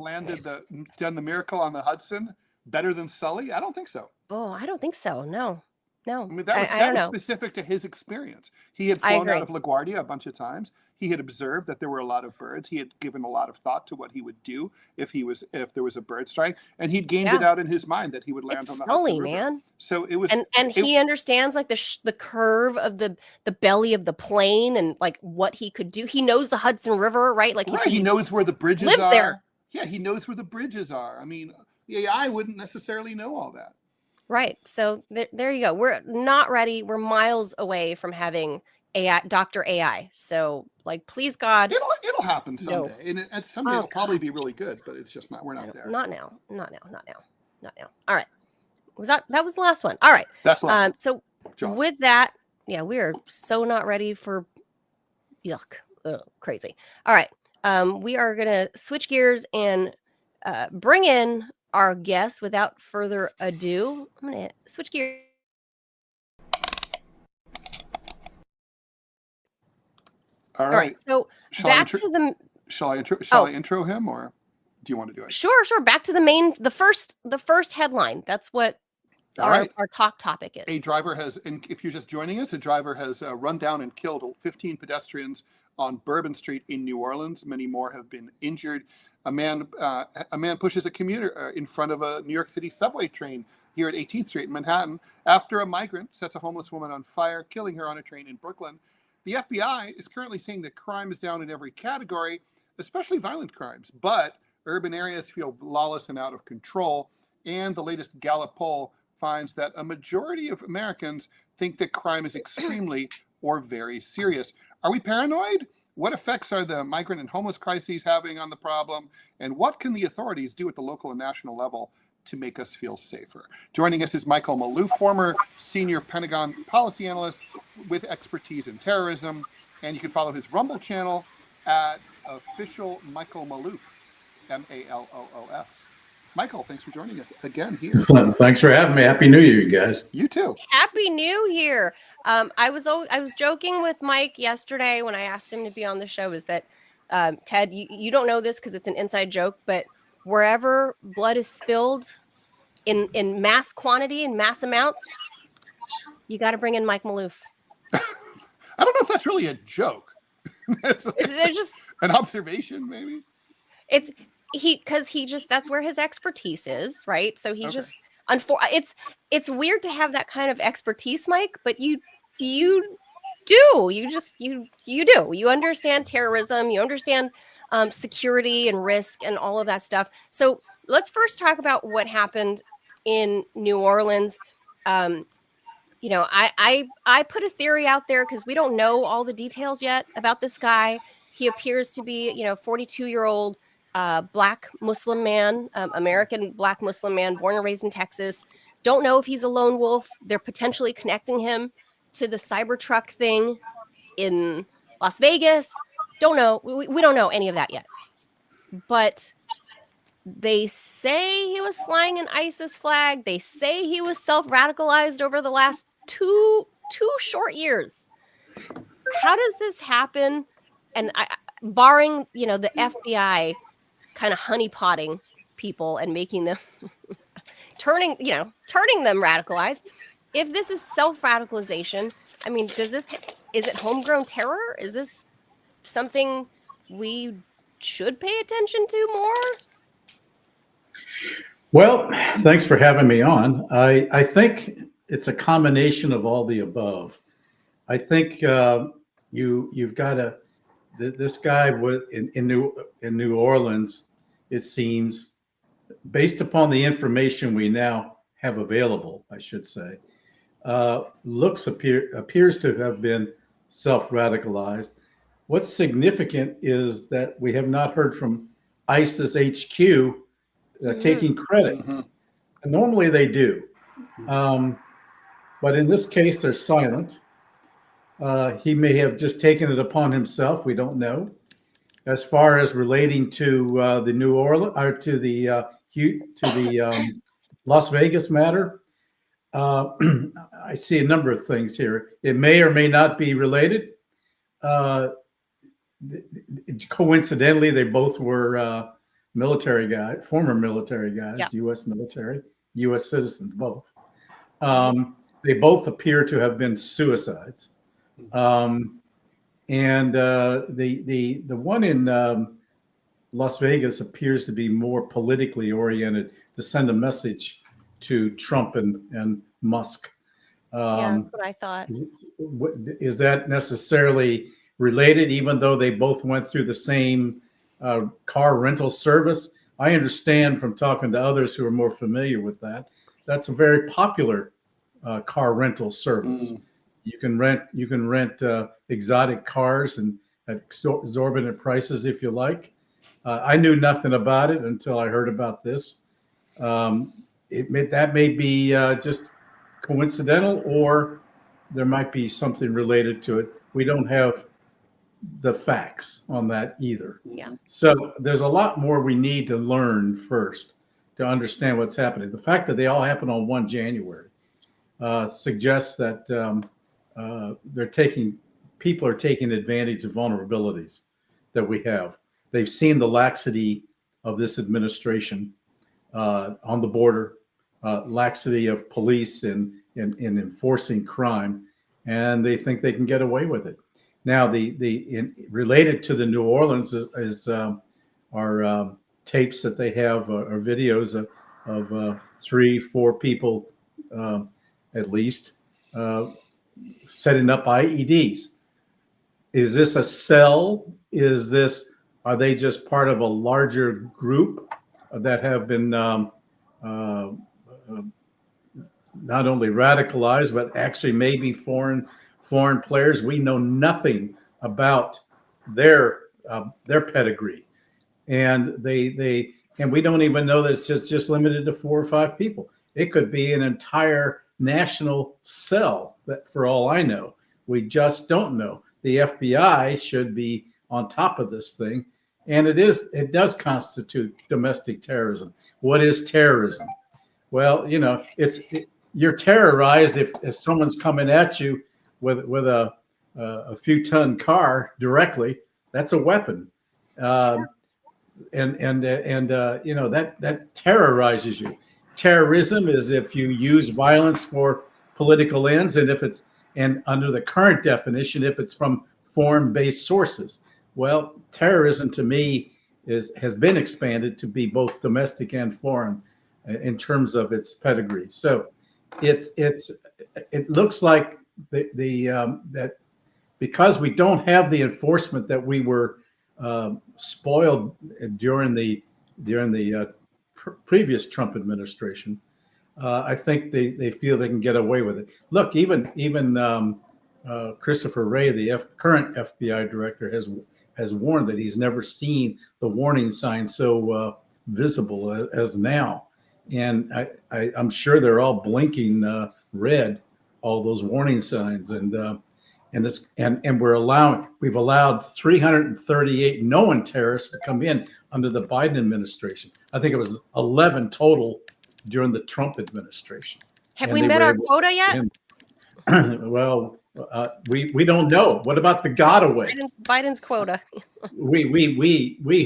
done the miracle on the Hudson better than Sully? I don't think so. Oh, I don't think so. No. I mean, that was specific to his experience. He had flown out of LaGuardia a bunch of times. He had observed that there were a lot of birds. He had given a lot of thought to what he would do if there was a bird strike, and he'd gamed it out in his mind that he would land on the Hudson River. Man. So it was, and he understands like the curve of the belly of the plane and like what he could do. He knows the Hudson River, right? Like he knows where the bridges lives are. There. Yeah, he knows where the bridges are. I mean, the AI wouldn't necessarily know all that. Right. So there you go. We're not ready. We're miles away from having AI, Dr. AI. So like, please God, It'll happen no. someday, and at someday it'll probably be really good. But it's just not. We're not there. Not now. Not now. Not now. Not now. All right. That was the last one. All right. That's the last one. So Jaws. with that, yeah, we are so not ready for yuck. Ugh, crazy. All right. We are gonna switch gears and bring in our guest without further ado. I'm gonna switch gears. All right. So back to the. Shall I intro him, or do you want to do it? Sure. Back to the first headline. That's what our talk topic is. A driver has, and if you're just joining us, a driver has run down and killed 15 pedestrians on Bourbon Street in New Orleans. Many more have been injured. A man pushes a commuter in front of a New York City subway train here at 18th Street in Manhattan after a migrant sets a homeless woman on fire, killing her on a train in Brooklyn. The FBI is currently saying that crime is down in every category, especially violent crimes, but urban areas feel lawless and out of control. And the latest Gallup poll finds that a majority of Americans think that crime is extremely or very serious. Are we paranoid? What effects are the migrant and homeless crises having on the problem? And what can the authorities do at the local and national level to make us feel safer? Joining us is Michael Maloof, former senior Pentagon policy analyst with expertise in terrorism. And you can follow his Rumble channel at official Michael Maloof, Maloof. Michael, thanks for joining us again here. Thanks for having me. Happy New Year, you guys. You too. Happy New Year. I was joking with Mike yesterday when I asked him to be on the show. Is that Ted? You don't know this because it's an inside joke, but wherever blood is spilled in mass quantity and mass amounts, you got to bring in Mike Maloof. I don't know if that's really a joke. It's just an observation, maybe. Because that's where his expertise is, right? So he just it's weird to have that kind of expertise, Mike, but you do. You understand terrorism, you understand security and risk and all of that stuff. So let's first talk about what happened in New Orleans. I put a theory out there because we don't know all the details yet about this guy. He appears to be, 42-year-old Black Muslim man, American Black Muslim man, born and raised in Texas. Don't know if he's a lone wolf. They're potentially connecting him to the Cybertruck thing in Las Vegas. Don't know. We don't know any of that yet. But they say he was flying an ISIS flag. They say he was self-radicalized over the last two short years. How does this happen? And barring, the FBI kind of honeypotting people and making them turning them radicalized. If this is self-radicalization, I mean, is it homegrown terror? Is this something we should pay attention to more? Well, thanks for having me on. I think it's a combination of all the above. I think you've got this guy in New Orleans, it seems, based upon the information we now have available, I should say, appears to have been self-radicalized. What's significant is that we have not heard from ISIS HQ taking credit. Mm-hmm. Normally they do, but in this case they're silent. He may have just taken it upon himself. We don't know. As far as relating to the New Orleans or to the Las Vegas matter, I see a number of things here. It may or may not be related. Coincidentally, they both were military guys, former military guys, yeah. U.S. military, U.S. citizens, both. They both appear to have been suicides. And the one in Las Vegas appears to be more politically oriented to send a message to Trump and Musk. Yeah, that's what I thought. Is that necessarily related, even though they both went through the same car rental service? I understand from talking to others who are more familiar with that, that's a very popular car rental service. You can rent exotic cars and at exorbitant prices if you like. I knew nothing about it until I heard about this. That may be just coincidental, or there might be something related to it. We don't have the facts on that either. Yeah. So there's a lot more we need to learn first to understand what's happening. The fact that they all happen on 1 January suggests that people are taking advantage of vulnerabilities that we have. They've seen the laxity of this administration on the border, laxity of police in enforcing crime, and they think they can get away with it. Now, related to the New Orleans is our tapes that they have, or videos of 3-4 people at least setting up IEDs. Is this a cell? Are they just part of a larger group that have been not only radicalized, but actually maybe foreign players? We know nothing about their pedigree, and we don't even know that it's just limited to 4 or 5 people. It could be an entire national cell, that for all I know. We just don't know. The FBI should be on top of this thing, and it does constitute domestic terrorism. What is terrorism? Well, you're terrorized if someone's coming at you with a few ton car directly. That's a weapon, and that terrorizes you. Terrorism is if you use violence for political ends, and under the current definition, if it's from foreign-based sources. Well, terrorism to me has been expanded to be both domestic and foreign in terms of its pedigree. So it looks like that because we don't have the enforcement that we were spoiled during the previous Trump administration, I think they feel they can get away with it. Look, even Christopher Wray, the current FBI director, has warned that he's never seen the warning signs so visible as now. And I'm sure they're all blinking red, all those warning signs. And we've allowed 338 known terrorists to come in under the Biden administration. I think it was 11 total during the Trump administration. Have we met our quota yet? Well, we don't know. What about the gotaways? Biden's quota. We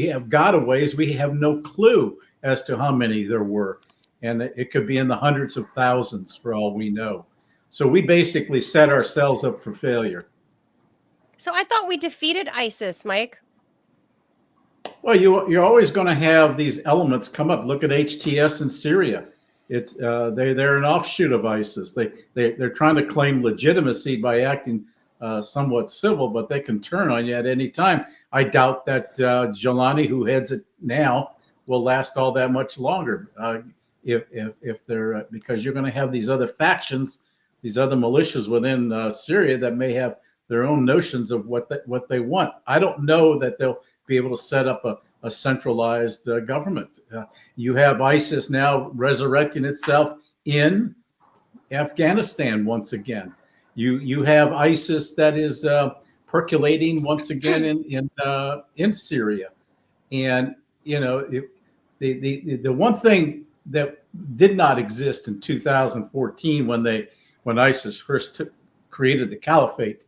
have gotaways. We have no clue as to how many there were, and it could be in the hundreds of thousands for all we know. So we basically set ourselves up for failure. So I thought we defeated ISIS, Mike. Well, you're always going to have these elements come up. Look at HTS in Syria. It's they're an offshoot of ISIS. They're trying to claim legitimacy by acting somewhat civil, but they can turn on you at any time. I doubt that Jelani, who heads it now, will last all that much longer. If they're because you're going to have these other factions, these other militias within Syria that may have their own notions of what they want. I don't know that they'll be able to set up a centralized government. You have ISIS now resurrecting itself in Afghanistan once again. You have ISIS that is percolating once again in Syria, and the one thing that did not exist in 2014 when ISIS first created the caliphate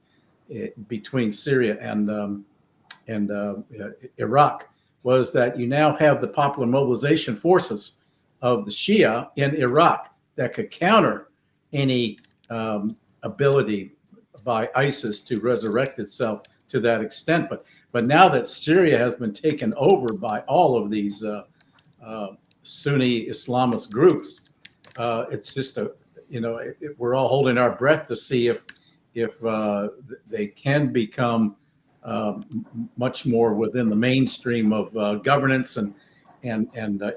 between Syria and Iraq was that you now have the popular mobilization forces of the Shia in Iraq that could counter any ability by ISIS to resurrect itself to that extent. But now that Syria has been taken over by all of these Sunni Islamist groups, it's just we're all holding our breath to see if they can become much more within the mainstream of governance and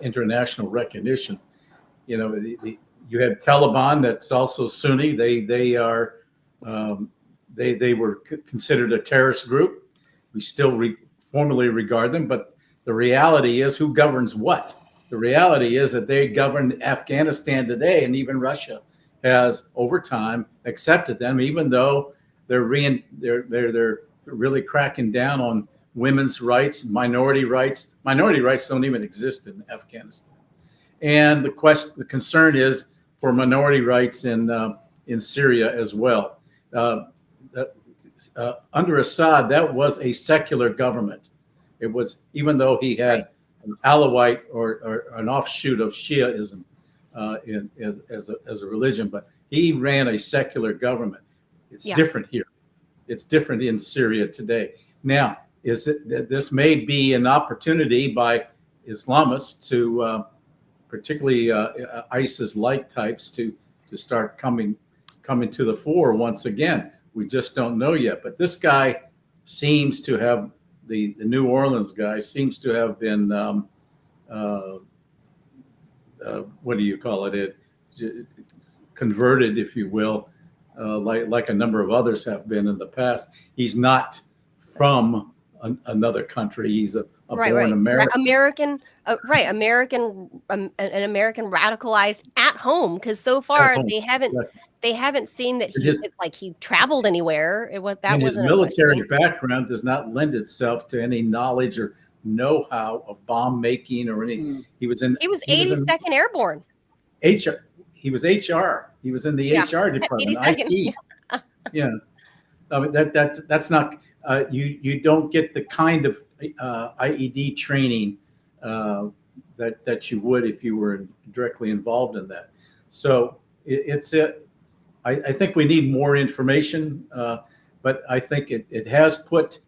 international recognition. You had Taliban that's also Sunni. They are They were considered a terrorist group. We still formally regard them, but the reality is who governs what? The reality is that they govern Afghanistan today, and even Russia has over time accepted them, even though they're really cracking down on women's rights, minority rights. Minority rights don't even exist in Afghanistan. And the concern is for minority rights in Syria as well. Under Assad, that was a secular government. It was, even though he had an Alawite or an offshoot of Shiaism as a religion, but he ran a secular government. It's different here. It's different in Syria today. Now, this may be an opportunity by Islamists to, particularly ISIS-like types, to start coming to the fore once again. We just don't know yet. But this guy seems to have, the New Orleans guy seems to have been, what do you call it? Converted, if you will, like a number of others have been in the past. He's not from another country. He's a born American. An American radicalized at home, because so far they haven't seen that he traveled anywhere. His military background does not lend itself to any knowledge or know-how of bomb making or any. He was 82nd Airborne. He was HR. He was in the HR department, IT. Yeah, I mean, that's not. You don't get the kind of IED training that you would if you were directly involved in that. So I think we need more information, but I think it has put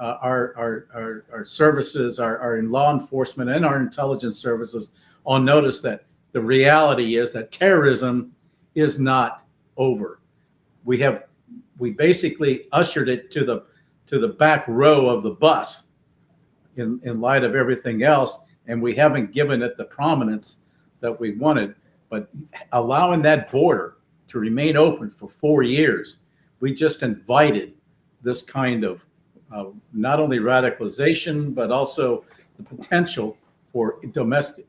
our services, our in law enforcement and our intelligence services on notice that the reality is that terrorism is not over. We basically ushered it to the back row of the bus in light of everything else, and we haven't given it the prominence that we wanted. But allowing that border to remain open for 4 years, we just invited this kind of not only radicalization, but also the potential for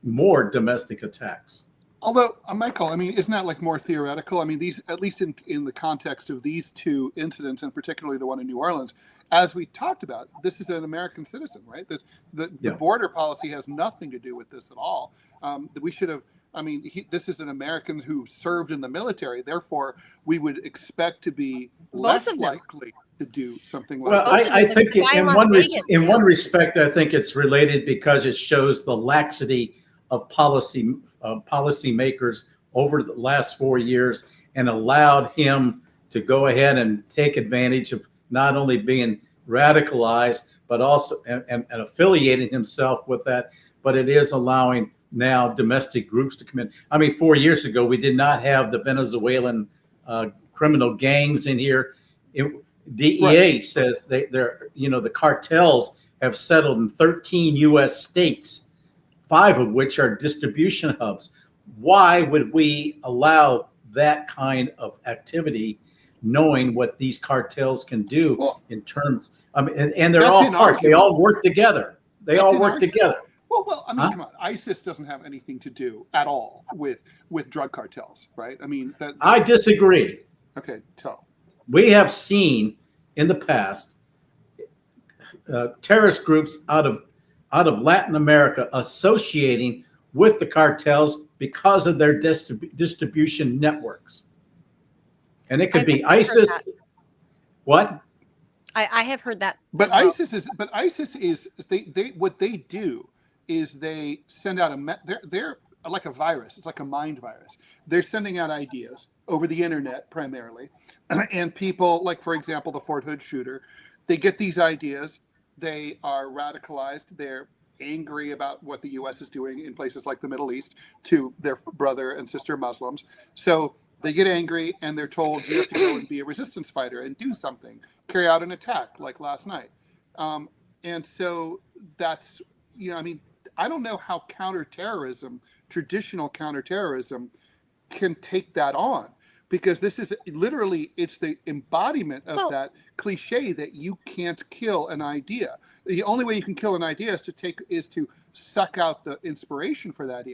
more domestic attacks. Although, Michael, I mean, isn't that like more theoretical? I mean, these, at least in the context of these two incidents, and particularly the one in New Orleans, as we talked about, this is an American citizen, right? The border policy has nothing to do with this at all. We should have. I mean, this is an American who served in the military. Therefore, we would expect to be less likely to do something like that. Well, I think in one respect, I think it's related because it shows the laxity of policymakers over the last 4 years, and allowed him to go ahead and take advantage of not only being radicalized, but also and affiliating himself with that. But it is allowing now domestic groups to come in. I mean, 4 years ago, we did not have the Venezuelan criminal gangs in here. DEA says the cartels have settled in 13 U.S. states, 5 of which are distribution hubs. Why would we allow that kind of activity, knowing what these cartels can do in terms? I mean, and they're all part. They all work together. Together. Well, I mean, come on. ISIS doesn't have anything to do at all with drug cartels, right? I mean, I disagree. Okay, tell. We have seen in the past terrorist groups out of Latin America associating with the cartels because of their distribution networks, and it could be ISIS. What? I have heard that. But ISIS is they what they do is they send out they're like a virus. It's like a mind virus. They're sending out ideas over the internet primarily, and people, like, for example, the Fort Hood shooter, they get these ideas. They are radicalized. They're angry about what the U.S. is doing in places like the Middle East to their brother and sister Muslims. So they get angry and they're told, you have to go and be a resistance fighter and do something, carry out an attack like last night. And so that's, I mean, I don't know how traditional counterterrorism can take that on. because this is literally, it's the embodiment of Well- that cliche that you can't kill an idea. The only way you can kill an idea is to suck out the inspiration for that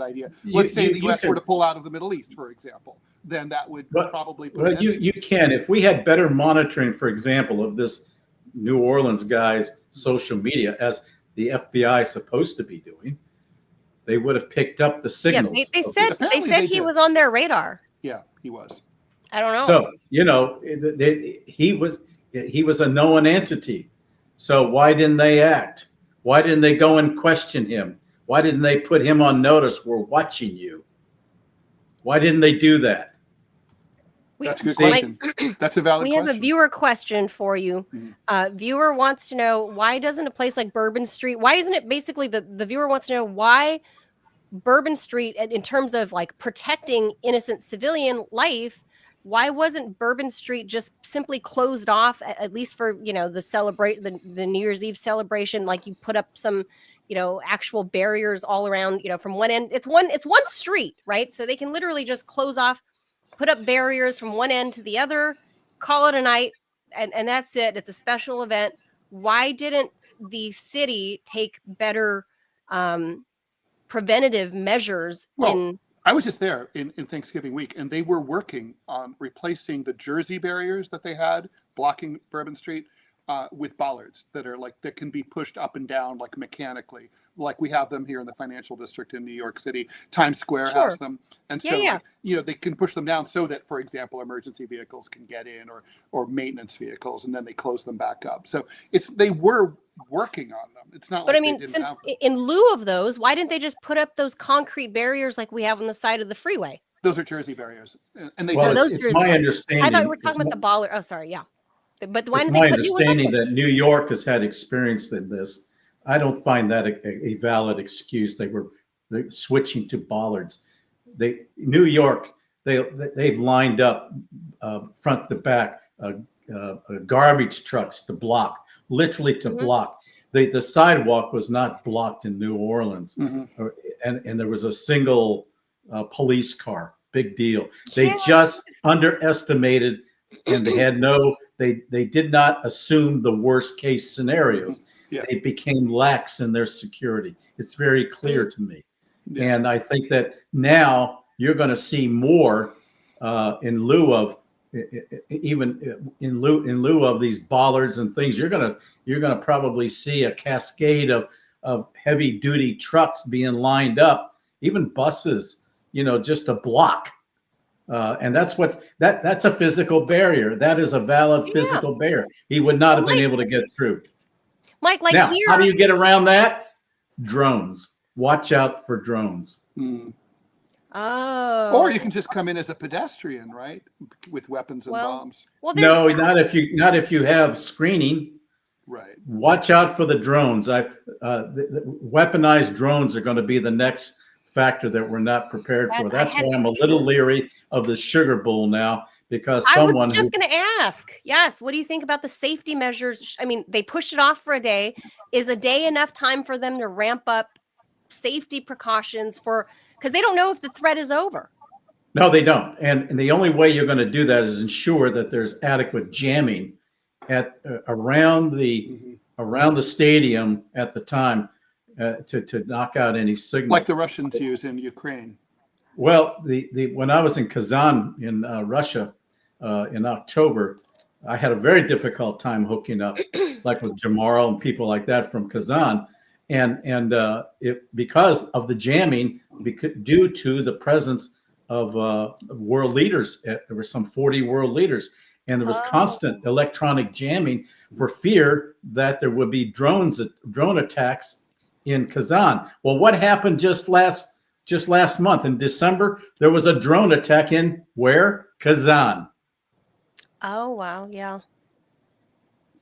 idea. Let's say the U.S. were to pull out of the Middle East, for example, then that would probably put an end to you this. can. If we had better monitoring, for example, of this New Orleans guy's social media, as the FBI is supposed to be doing, they would have picked up the signals. Yeah, they of said this. he did. was on their radar. Yeah, he was. I don't know. So, you know, he was a known entity. So why didn't they act? Why didn't they go and question him? Why didn't they put him on notice? We're watching you. Why didn't they do that? That's a good question. That's a valid question. We have a viewer question for you. Mhm. Viewer wants to know, why doesn't a place like Bourbon Street, why isn't it basically the viewer wants to know why Bourbon Street, in terms of like protecting innocent civilian life, why wasn't Bourbon Street just simply closed off, at least for, you know, the New Year's Eve celebration? Like you put up some, you know, actual barriers all around, you know, from one end. It's one street, right? So they can literally just close off, put up barriers from one end to the other, call it a night, and that's it. It's a special event. Why didn't the city take better preventative measures? I was just there in Thanksgiving week, and they were working on replacing the Jersey barriers that they had blocking Bourbon Street with bollards that can be pushed up and down like mechanically, like we have them here in the financial district in New York City. Times Square has them, and so you know, they can push them down so that, for example, emergency vehicles can get in, or maintenance vehicles, and then they close them back up. So they were working on them. It's not. But like I mean, they didn't since have them. in lieu of those, why didn't they just put up those concrete barriers like we have on the side of the freeway? Those are Jersey barriers, and they Well, did. it's my understanding. I thought we were talking about the baller. Oh, sorry, yeah. But why It's didn't my they put new ones up understanding there? that New York has had experience in this. I don't find that a valid excuse. They're switching to bollards. New York, they've lined up front to back garbage trucks to block, literally to block. The sidewalk was not blocked in New Orleans, and there was a single police car. Big deal. They just underestimated, and they did not assume the worst case scenarios. Yeah. They became lax in their security. It's very clear to me. Yeah. And I think that now you're going to see more in lieu of in lieu of these bollards and things. You're going to probably see a cascade of heavy duty trucks being lined up, even buses, you know, just a block. And that's a physical barrier. That is a valid physical barrier. He would not have been able to get through. Mike, like now, here, how do you get around that? Drones. Watch out for drones. Oh. Or you can just come in as a pedestrian, right, with weapons and bombs. Well, No, not if you have screening. Right. Watch out for the drones. The weaponized drones are going to be the next factor that we're not prepared for. That's why I'm a little leery of the Sugar Bowl now, because I was just going to ask. Yes. What do you think about the safety measures? I mean, they pushed it off for a day. Is a day enough time for them to ramp up safety precautions because they don't know if the threat is over? No, they don't. And the only way you're going to do that is ensure that there's adequate jamming around the stadium at the time to knock out any signals. Like the Russians use in Ukraine. Well, when I was in Kazan in Russia in October, I had a very difficult time hooking up, like with Jamarl and people like that from Kazan, and because of the jamming, due to the presence of world leaders. There were some 40 world leaders, and there was constant electronic jamming for fear that there would be drone attacks in Kazan. Well, what happened just last month in December? There was a drone attack in where? Kazan. Oh, wow. Yeah.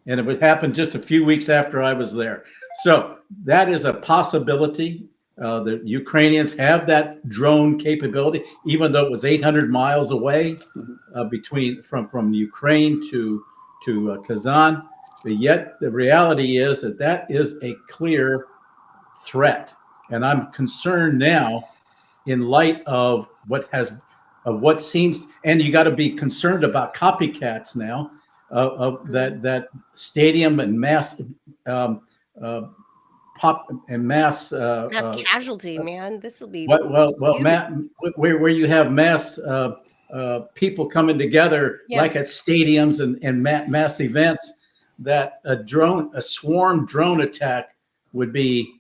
And it would happen just a few weeks after I was there. So that is a possibility. The Ukrainians have that drone capability, even though it was 800 miles away from Ukraine to Kazan. But yet the reality is that is a clear threat. And I'm concerned now in light of what has of what seems, and you got to be concerned about copycats now of that stadium and mass pop and mass casualty, man. This will be well, Matt, where you have mass people coming together like at stadiums and mass events, that a swarm drone attack would be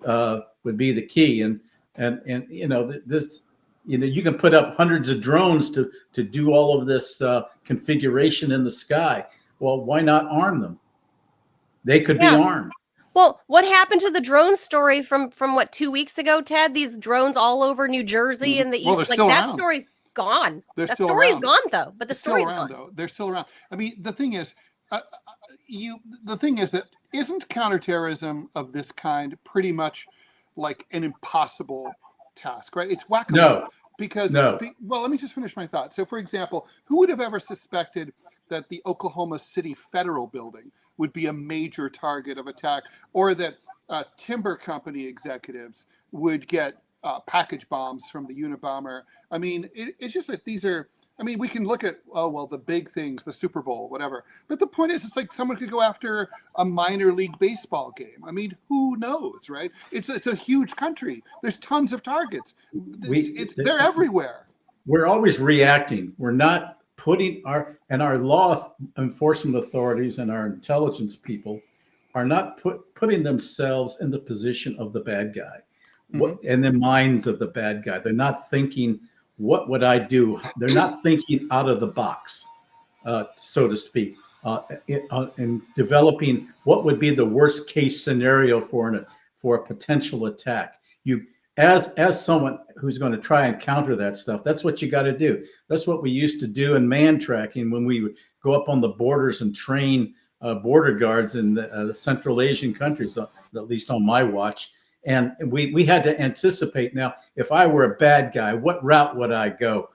the key. And you know, this, you know, you can put up hundreds of drones to do all of this configuration in the sky. Well, why not arm them? They could be armed. Well, what happened to the drone story from what, 2 weeks ago, Ted? These drones all over New Jersey and the East, like that story's gone. That story's gone though, but the story's gone. Though they're still around. I mean, the thing is, that isn't counterterrorism of this kind pretty much like an impossible task, right? It's whack-a-mole. No. Because, well, let me just finish my thought. So, for example, who would have ever suspected that the Oklahoma City Federal Building would be a major target of attack, or that timber company executives would get package bombs from the Unabomber? I mean, it's just that these are, I mean, we can look at, the big things, the Super Bowl, whatever. But the point is, it's like someone could go after a minor league baseball game. I mean, who knows, right? It's a huge country. There's tons of targets. They're everywhere. We're always reacting. We're not putting our law enforcement authorities and our intelligence people are not putting themselves in the position of the bad guy, in the minds of the bad guy. They're not thinking, what would I do? They're not thinking out of the box, so to speak, in developing what would be the worst case scenario for a potential attack. As someone who's going to try and counter that stuff, that's what you got to do. That's what we used to do in man tracking when we would go up on the borders and train border guards in the Central Asian countries, at least on my watch. And we had to anticipate. Now, if I were a bad guy, what route would I go?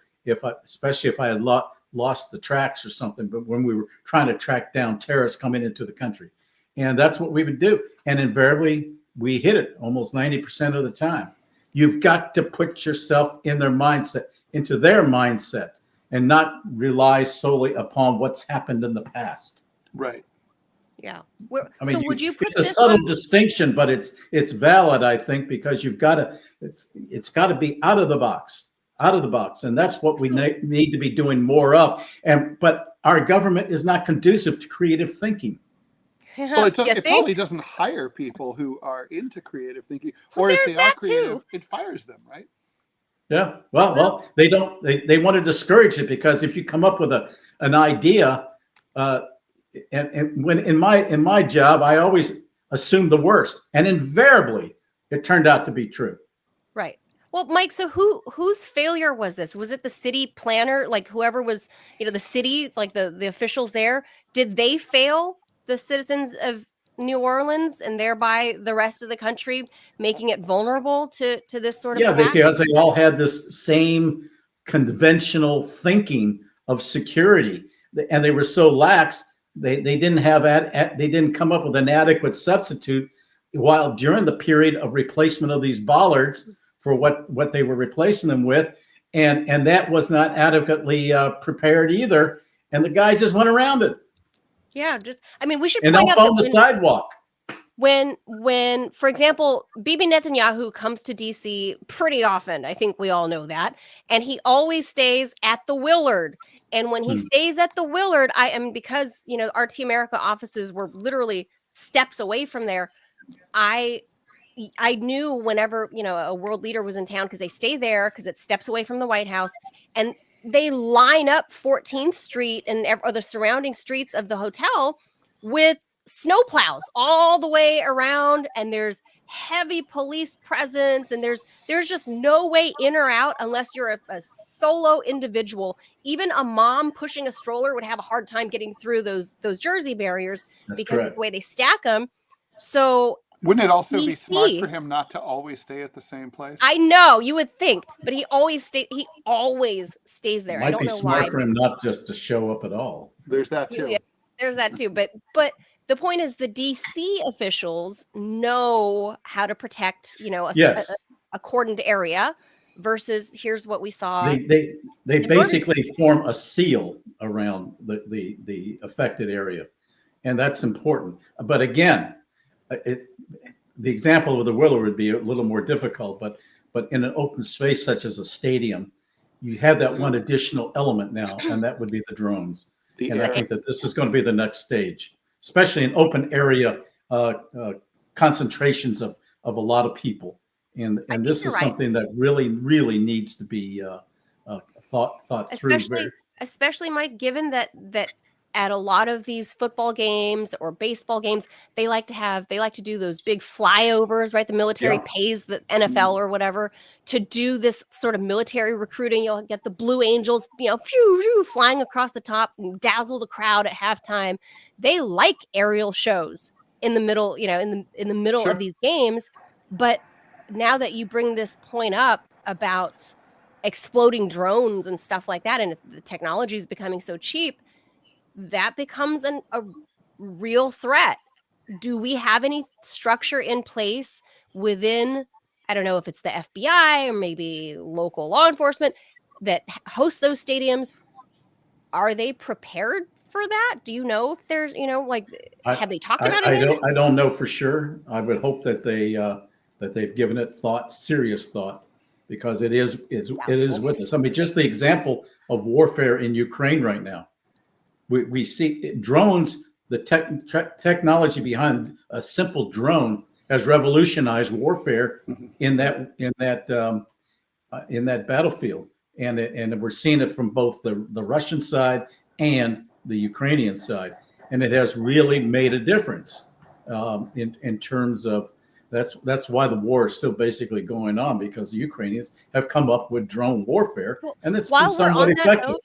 Especially if I had lost the tracks or something, but when we were trying to track down terrorists coming into the country. And that's what we would do. And invariably, we hit it almost 90% of the time. You've got to put yourself in their mindset, into their mindset, and not rely solely upon what's happened in the past. Right. Yeah. I mean, so would you put it's a subtle distinction, but it's valid, I think, because it's got to be out of the box, and that's what we need to be doing more of. But our government is not conducive to creative thinking. Well, it probably doesn't hire people who are into creative thinking, or if they are creative, it fires them, right? Yeah. Well, they don't. They want to discourage it, because if you come up with an idea, and when in my job, I always assumed the worst, and invariably it turned out to be true. Right. Well, Mike, so whose failure was this? Was it the city planner, like whoever was, the city, like the officials there? Did they fail the citizens of New Orleans and thereby the rest of the country, making it vulnerable to this sort of attack? Because they all had this same conventional thinking of security, and they were so lax. They didn't they didn't come up with an adequate substitute while during the period of replacement of these bollards for what they were replacing them with, and that was not adequately prepared either, and the guy just went around it. Yeah, we should point out on the sidewalk. When, for example, Bibi Netanyahu comes to DC pretty often, I think we all know that, and he always stays at the Willard. And when he stays at the Willard, because RT America offices were literally steps away from there, I knew whenever a world leader was in town, because they stay there because it's steps away from the White House, and they line up 14th Street and or the surrounding streets of the hotel with snowplows all the way around, and there's heavy police presence, and there's just no way in or out unless you're a solo individual. Even a mom pushing a stroller would have a hard time getting through those Jersey barriers. That's because of the way they stack them. So wouldn't it also be smart for him not to always stay at the same place? I know, you would think, but he always stays there. Might be smart for him not just to show up at all. There's that too. Yeah, there's that too. But the point is, the DC officials know how to protect, a cordoned area. versus here's what we saw. They basically form a seal around the affected area, and that's important. But again, the example of the Willow would be a little more difficult, but in an open space such as a stadium, you have that one additional element now, and that would be the drones. And I think that this is going to be the next stage, especially in open area concentrations of a lot of people. And this is something that really needs to be thought through. Especially, Mike, given that at a lot of these football games or baseball games, they like to do those big flyovers, right? The military pays the NFL or whatever to do this sort of military recruiting. You'll get the Blue Angels, flying across the top and dazzle the crowd at halftime. They like aerial shows in the middle, in the middle of these games. But now that you bring this point up about exploding drones and stuff like that, and the technology is becoming so cheap, that becomes a real threat. Do we have any structure in place within, I don't know if it's the FBI or maybe local law enforcement that hosts those stadiums? Are they prepared for that? Do you know if there's, have they talked about it? I don't know for sure. I would hope that they've given it serious thought, because it is with us. I mean, just the example of warfare in Ukraine right now. We see drones, the technology behind a simple drone has revolutionized warfare in that battlefield, and we're seeing it from both the Russian side and the Ukrainian side, and it has really made a difference in terms of that's why the war is still basically going on, because the Ukrainians have come up with drone warfare, and it's been somewhat effective.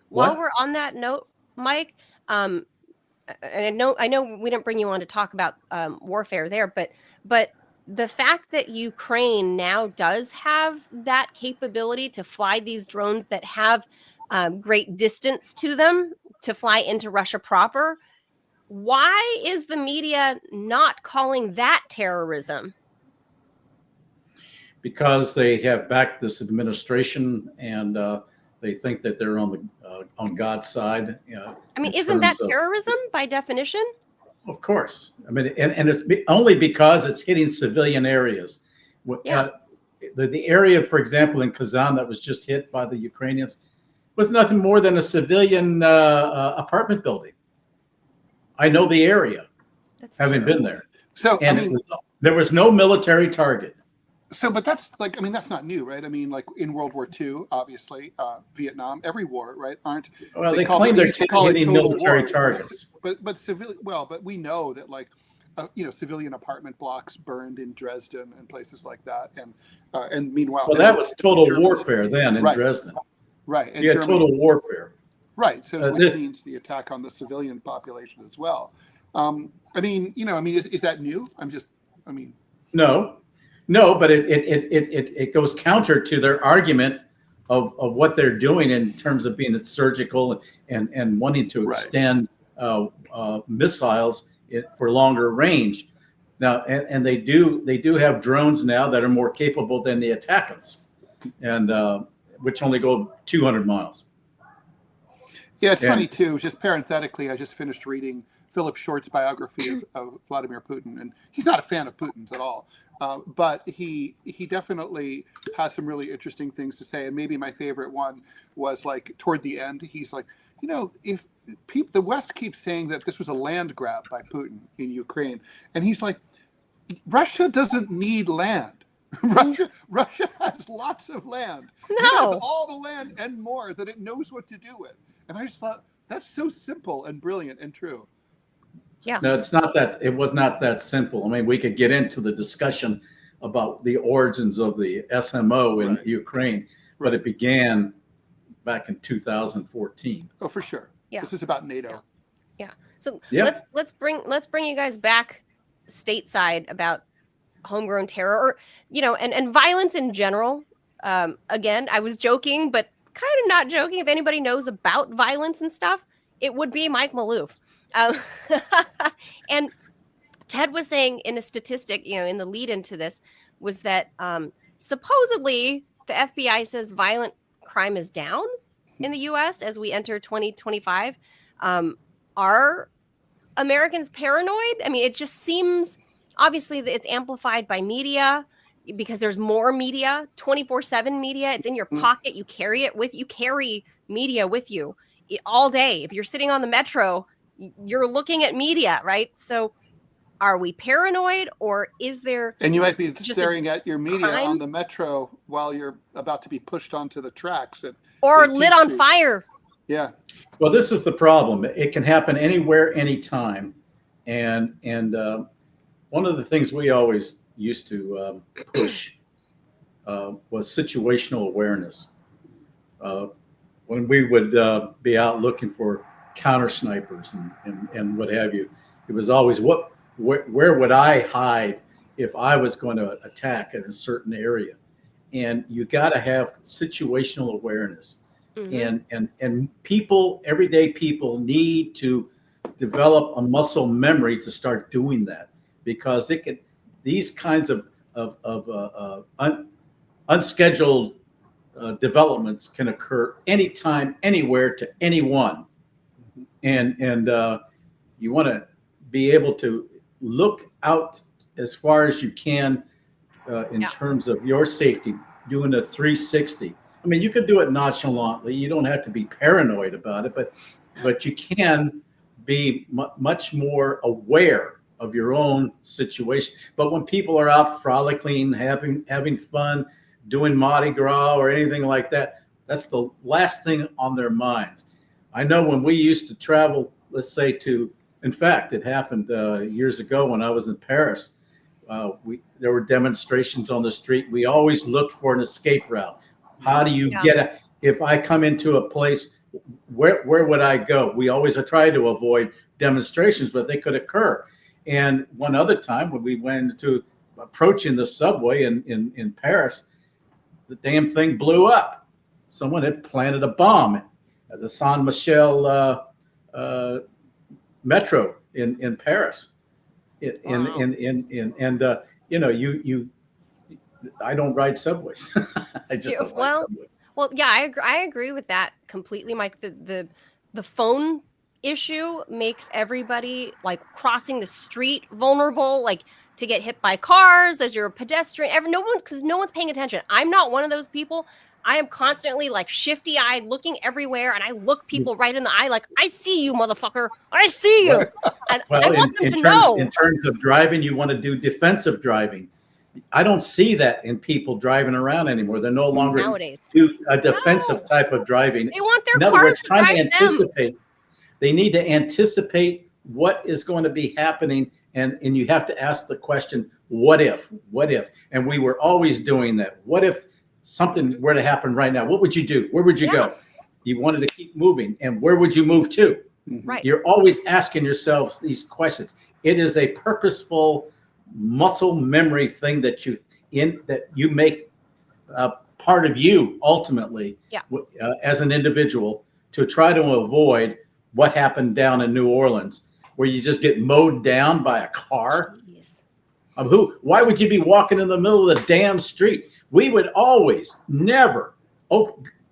While we're on that note, Mike, and I know we didn't bring you on to talk about warfare there, but the fact that Ukraine now does have that capability to fly these drones that have great distance to them to fly into Russia proper, why is the media not calling that terrorism? Because they have backed this administration, and they think that they're on God's side. I mean, isn't that terrorism by definition? Of course. I mean, and it's only because it's hitting civilian areas. The area, for example, in Kazan that was just hit by the Ukrainians was nothing more than a civilian apartment building. I know the area, having been there. So, and there was no military target. So, but that's that's not new, right? I mean, like in World War II, obviously, Vietnam, every war, right? They claim they're hitting military targets. But civilian, but we know that civilian apartment blocks burned in Dresden and places like that, and meanwhile, that was total warfare then in Dresden. Right. And you had total warfare. Right. So which means the attack on the civilian population as well. Is that new? No, but it goes counter to their argument of what they're doing in terms of being surgical and wanting to extend missiles for longer range. Now, and they do have drones now that are more capable than the ATACMS, and which only go 200 miles. Yeah, it's funny too. Just parenthetically, I just finished reading Philip Short's biography of Vladimir Putin, and he's not a fan of Putin's at all. But he definitely has some really interesting things to say. And maybe my favorite one was toward the end, he's like, if the West keeps saying that this was a land grab by Putin in Ukraine, and he's like, Russia doesn't need land. Russia has lots of land. No. It has all the land and more that it knows what to do with. And I just thought that's so simple and brilliant and true. Yeah. No, it's not that. It was not that simple. I mean, we could get into the discussion about the origins of the SMO in Ukraine, but it began back in 2014. Oh, for sure. Yeah. This is about NATO. Yeah. So let's bring you guys back stateside about homegrown terror, or and violence in general. Again, I was joking, but kind of not joking. If anybody knows about violence and stuff, it would be Mike Maloof. And Ted was saying in a statistic, in the lead into this, was that supposedly the FBI says violent crime is down in the U.S. as we enter 2025. Are Americans paranoid? I mean, it just seems obviously that it's amplified by media because there's more media, 24/7 media. It's in your pocket. You carry it with you. Carry media with you all day. If you're sitting on the metro, you're looking at media, right? So are we paranoid, or is there... And you might be staring at your media on the metro while you're about to be pushed onto the tracks. Or lit on fire. Yeah. Well, this is the problem. It can happen anywhere, anytime. And one of the things we always used to push was situational awareness. When we would be out looking for counter snipers and what have you, it was always where would I hide if I was going to attack in a certain area? And you got to have situational awareness. Mm-hmm. And people, everyday people, need to develop a muscle memory to start doing that, because these kinds of unscheduled developments can occur anytime, anywhere, to anyone. And you want to be able to look out as far as you can in terms of your safety, doing a 360. I mean, you could do it nonchalantly. You don't have to be paranoid about it, but you can be much more aware of your own situation. But when people are out frolicking, having fun, doing Mardi Gras or anything like that, that's the last thing on their minds. I know when we used to travel, let's say in fact, it happened years ago when I was in Paris. There were demonstrations on the street. We always looked for an escape route. How do you get if I come into a place, where would I go? We always try to avoid demonstrations, but they could occur. And one other time when we went to approaching the subway in Paris, the damn thing blew up. Someone had planted a bomb at the Saint Michel metro in Paris. I don't ride subways. I just don't ride subways. Well, yeah, I agree with that completely, Mike. The phone issue makes everybody like crossing the street vulnerable, like to get hit by cars as you're a pedestrian. Because no one's paying attention. I'm not one of those people. I am constantly like shifty-eyed, looking everywhere, and I look people right in the eye, like, I see you, motherfucker. I see you. And I want them to know. In terms of driving, you want to do defensive driving. I don't see that in people driving around anymore. They're no longer nowadays do a defensive type of driving. They want their in other cars words, trying to anticipate. Them. They need to anticipate what is going to be happening, and you have to ask the question, what if? What if? And we were always doing that. What if something were to happen right now? What would you do? Where would you go? You wanted to keep moving, and where would you move to? Right. You're always asking yourselves these questions. It is a purposeful muscle memory thing that you make part of you ultimately as an individual, to try to avoid what happened down in New Orleans, where you just get mowed down by a car. Why would you be walking in the middle of the damn street? We would always never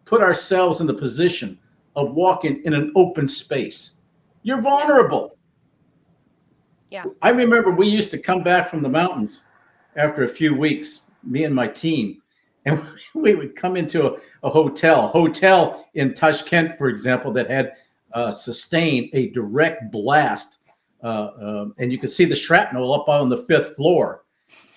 put ourselves in the position of walking in an open space. You're vulnerable. Yeah. I remember we used to come back from the mountains after a few weeks, me and my team, and we would come into a hotel in Tashkent, for example, that had sustained a direct blast. And you could see the shrapnel up on the 5th floor.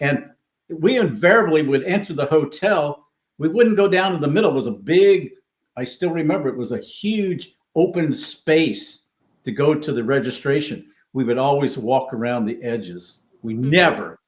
And we invariably would enter the hotel. We wouldn't go down in the middle. It was a big, I still remember, it was a huge open space to go to the registration. We would always walk around the edges. We never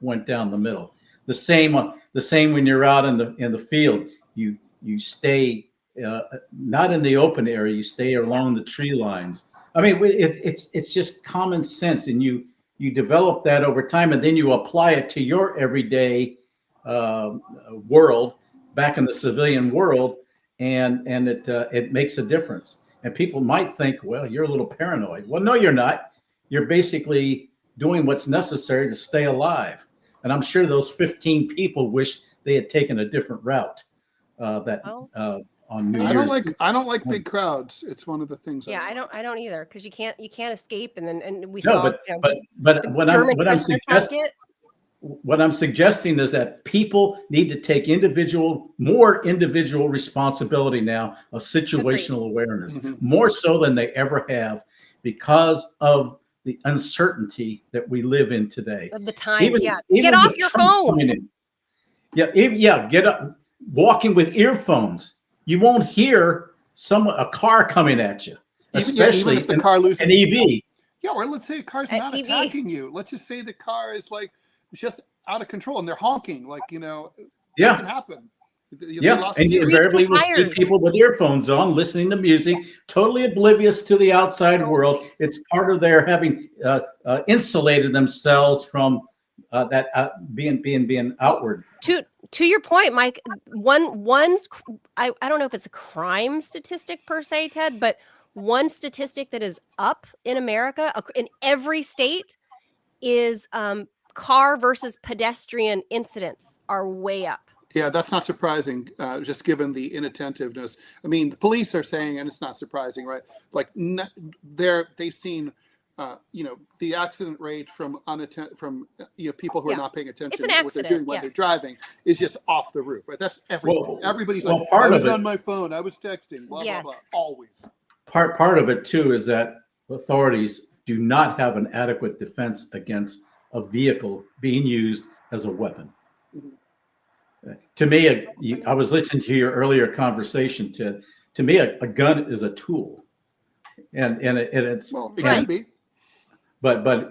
went down the middle. The same when you're out in the field. You stay not in the open area. You stay along the tree lines. I mean, it's just common sense, and you develop that over time, and then you apply it to your everyday world, back in the civilian world, and it makes a difference. And people might think, well, you're a little paranoid. Well, no, you're not. You're basically doing what's necessary to stay alive. And I'm sure those 15 people wish they had taken a different route on New Year's. I don't like big crowds. It's one of the things. Yeah, I don't either, because you can't escape. And we No, saw but what I'm suggesting is that people need to take more individual responsibility now of situational awareness, more so than they ever have, because of the uncertainty that we live in today. Of the times, get off your phone. Get up. Walking with earphones, you won't hear a car coming at you, especially even if the car loses an EV. Yeah, or let's say a car's not attacking you. Let's just say the car is like just out of control and they're honking, like, that can happen. And you invariably will see people with earphones on, listening to music, totally oblivious to the outside world. It's part of their having insulated themselves from being outward. To your point, Mike, I don't know if it's a crime statistic per se, Ted, but one statistic that is up in America in every state is car versus pedestrian incidents are way up. Yeah, that's not surprising, just given the inattentiveness. I mean, the police are saying, and it's not surprising, right? Like they've seen, the accident rate from people who are not paying attention to what they're doing when they're driving is just off the roof, right? That's everything. Everybody's like, I was on my phone, I was texting, blah, blah, blah, always. Part of it, too, is that authorities do not have an adequate defense against a vehicle being used as a weapon. To me, I was listening to your earlier conversation. To me, a gun is a tool, and it's it can be, but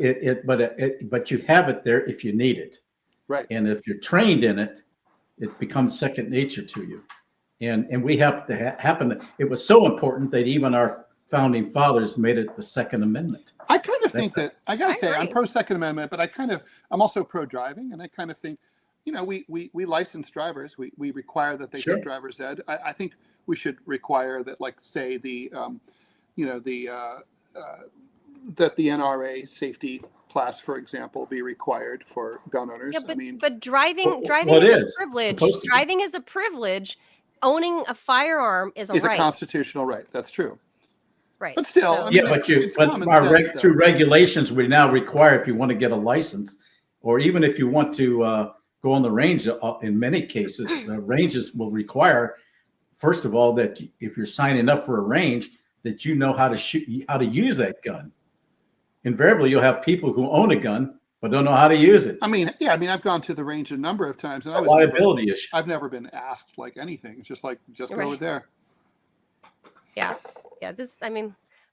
you have it there if you need it, right? And if you're trained in it, it becomes second nature to you. And we have to happen. It was so important that even our founding fathers made it the Second Amendment. I kind of think that I gotta say I'm pro Second Amendment, but I'm also pro driving, and I kind of think. We license drivers. We require that they take driver's ed. I think we should require that, like, say that the NRA safety class, for example, be required for gun owners. Yeah, but driving is a privilege. Driving is a privilege. Owning a firearm is a right. A constitutional right. That's true. Right. But still, through regulations, we now require, if you want to get a license, or even if you want to go on the range, in many cases, the ranges will require, first of all, that if you're signing up for a range, that you know how to use that gun. Invariably, you'll have people who own a gun but don't know how to use it. I've gone to the range a number of times, and it's a liability issue. I've never been asked like anything. It's just go over there. Yeah.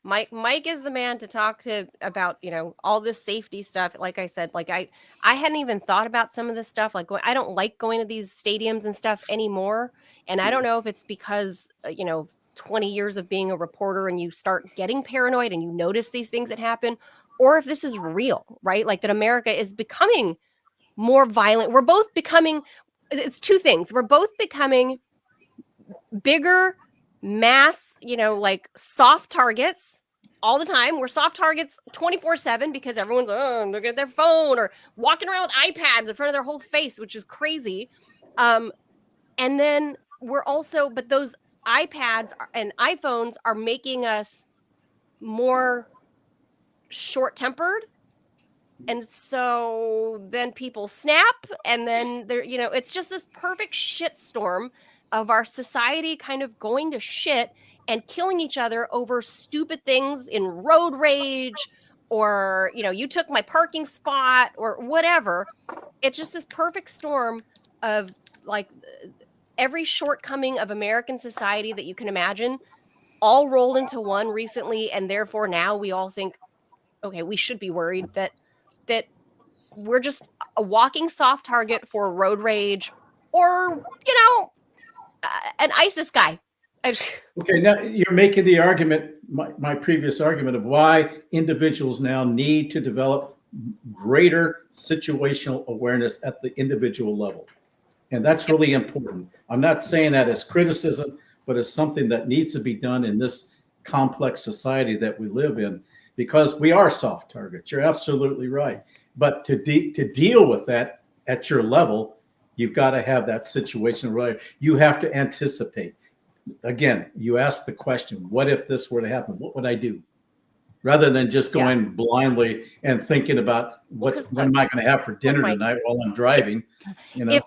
Mike is the man to talk to about, all this safety stuff. Like I said, like I hadn't even thought about some of this stuff. Like, I don't like going to these stadiums and stuff anymore. And I don't know if it's because, 20 years of being a reporter and you start getting paranoid and you notice these things that happen, or if this is real, right? Like that America is becoming more violent. We're both becoming, it's two things. We're both becoming bigger mass, like soft targets all the time. We're soft targets 24/7 because everyone's look at their phone or walking around with iPads in front of their whole face, which is crazy. And then we're also, but those iPads and iPhones are making us more short-tempered. And so then people snap, and then it's just this perfect shitstorm of our society kind of going to shit and killing each other over stupid things in road rage, or, you took my parking spot or whatever. It's just this perfect storm of like every shortcoming of American society that you can imagine all rolled into one recently. And therefore now we all think, okay, we should be worried that we're just a walking soft target for road rage or, an ISIS guy. Okay, now you're making the argument, my previous argument, of why individuals now need to develop greater situational awareness at the individual level. And that's really important. I'm not saying that as criticism, but as something that needs to be done in this complex society that we live in, because we are soft targets. You're absolutely right. But to deal with that, at your level, you've got to have that situation where you have to anticipate. Again, you ask the question, what if this were to happen? What would I do? Rather than just going blindly and thinking about what am I going to have for dinner tonight while I'm driving, you know.